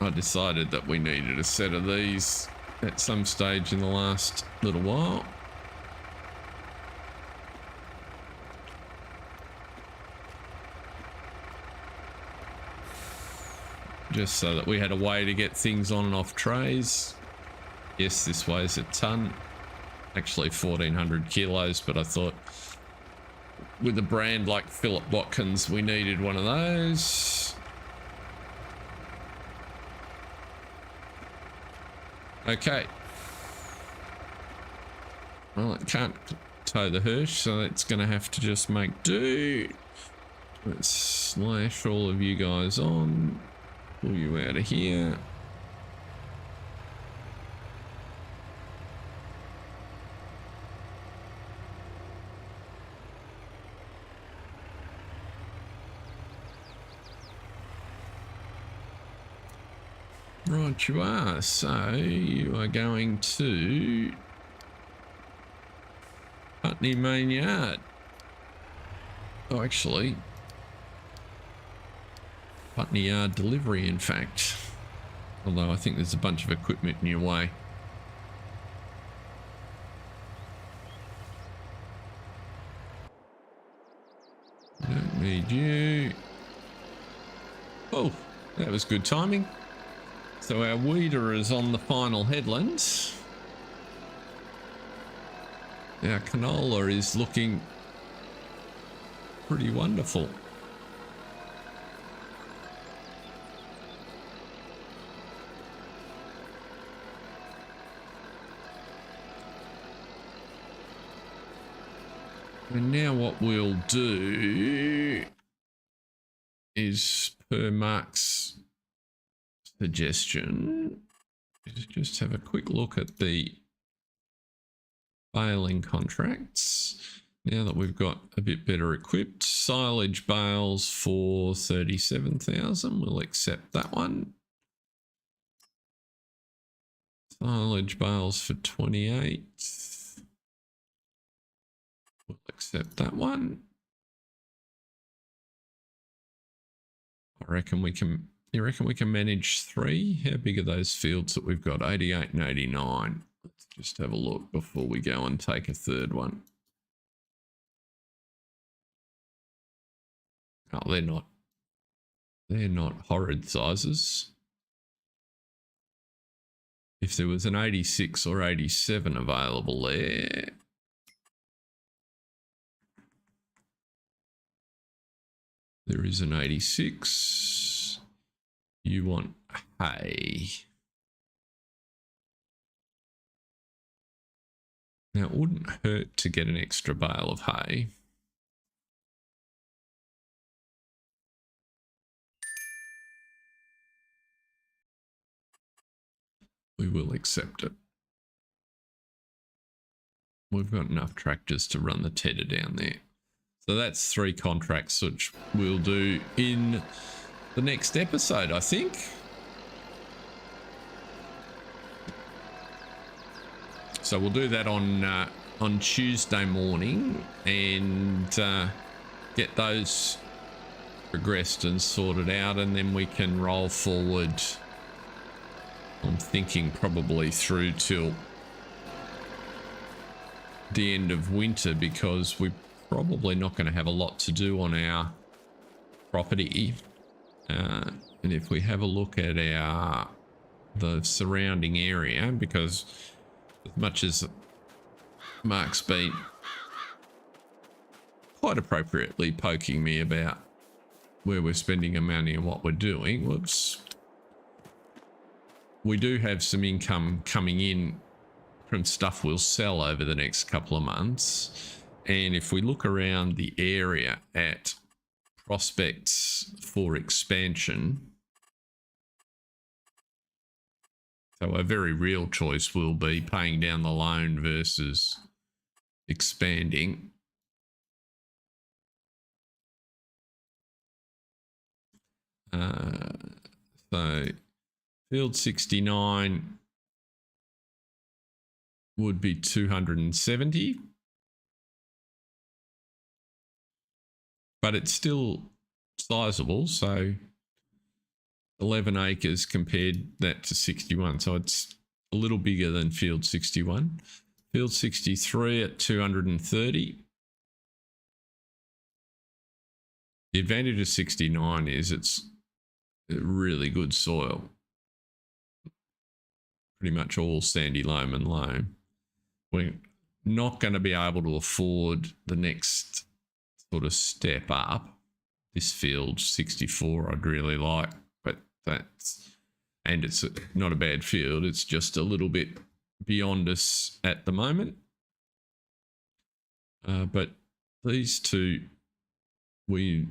I decided that we needed a set of these at some stage in the last little while. Just so that we had a way to get things on and off trays. Yes, this weighs a ton. Actually 1,400 kilos, but I thought with a brand like Philip Watkins, we needed one of those. Okay. Well, it can't tow the Hirsch, so it's going to have to just make do. Let's slash all of you guys on. Pull you out of here. Right, you are. So you are going to Putney Main Yard. Oh, actually, Putney Yard delivery, in fact. Although I think there's a bunch of equipment in your way. Don't need you. Oh, that was good timing. So our weeder is on the final headland. Our canola is looking pretty wonderful. And now what we'll do is, per Mark's suggestion, is just have a quick look at the baling contracts. Now that we've got a bit better equipped, silage bales for 37,000, we'll accept that one. Silage bales for 28. We'll accept that one. I reckon we can. You reckon we can manage 3? How big are those fields that we've got? 88 and 89. Let's just have a look before we go and take a third one. Oh, they're not. They're not horrid sizes. If there was an 86 or 87 available there. There is an 86. You want hay. Now, it wouldn't hurt to get an extra bale of hay. We will accept it. We've got enough tractors to run the tedder down there. So that's 3 contracts, which we'll do in the next episode, I think. So we'll do that on Tuesday morning and get those progressed and sorted out, and then we can roll forward. I'm thinking probably through till the end of winter, because we're probably not going to have a lot to do on our property. And if we have a look at the surrounding area, because as much as Mark's been quite appropriately poking me about where we're spending our money and what we're doing, whoops, we do have some income coming in from stuff we'll sell over the next couple of months. And if we look around the area at prospects for expansion, so a very real choice will be paying down the loan versus expanding. So field 69 would be 270, but it's still sizable. So 11 acres compared that to 61. So it's a little bigger than field 61. Field 63 at 230. The advantage of 69 is it's really good soil. Pretty much all sandy loam and loam. We're not going to be able to afford the next sort of step up. This field 64 I'd really like, but and it's not a bad field. It's just a little bit beyond us at the moment. But these two we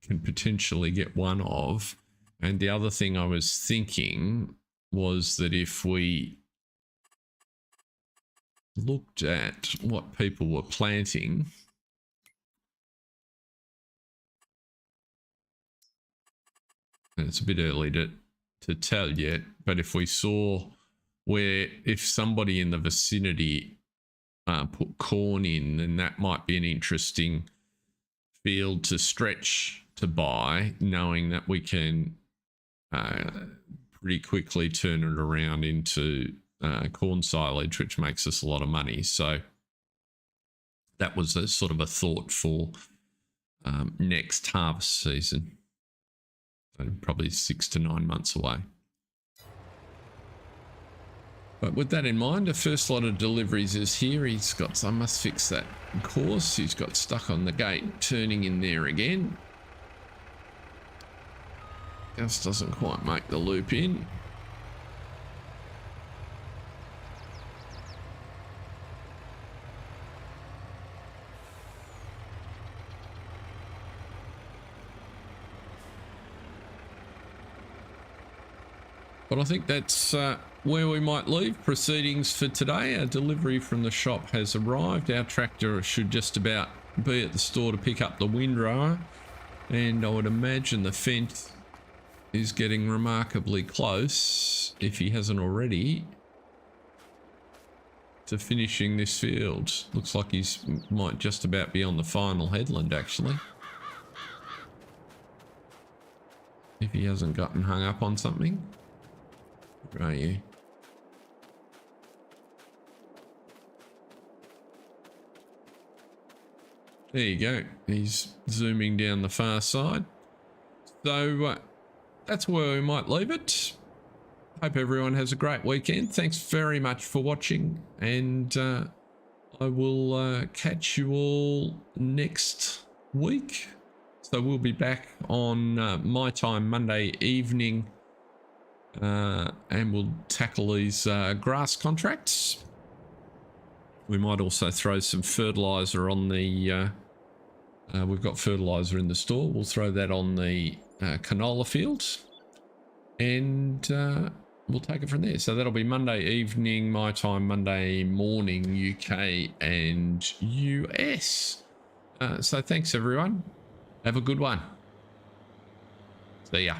can potentially get one of. And the other thing I was thinking was that if we looked at what people were planting, and it's a bit early to tell yet, but if we saw if somebody in the vicinity put corn in, then that might be an interesting field to stretch to buy, knowing that we can pretty quickly turn it around into corn silage, which makes us a lot of money. So that was a sort of a thought for next harvest season. So probably 6 to 9 months away. But with that in mind, the first lot of deliveries is here. I must fix that course. He's got stuck on the gate, turning in there again. Just doesn't quite make the loop in. But I think that's where we might leave proceedings for today. Our delivery from the shop has arrived. Our tractor should just about be at the store to pick up the windrower. And I would imagine the fence is getting remarkably close, if he hasn't already. to finishing this field. Looks like he's might just about be on the final headland, actually. If he hasn't gotten hung up on something. Where are you? There you go. He's zooming down the far side. So that's where we might leave it. Hope everyone has a great weekend. Thanks very much for watching, and I will catch you all next week. So we'll be back on my time Monday evening, and we'll tackle these grass contracts. We might also throw some fertilizer on the we've got fertilizer in the store. We'll throw that on the canola fields, and we'll take it from there. So that'll be Monday evening my time, Monday morning UK and US. So thanks everyone. Have a good one. See ya.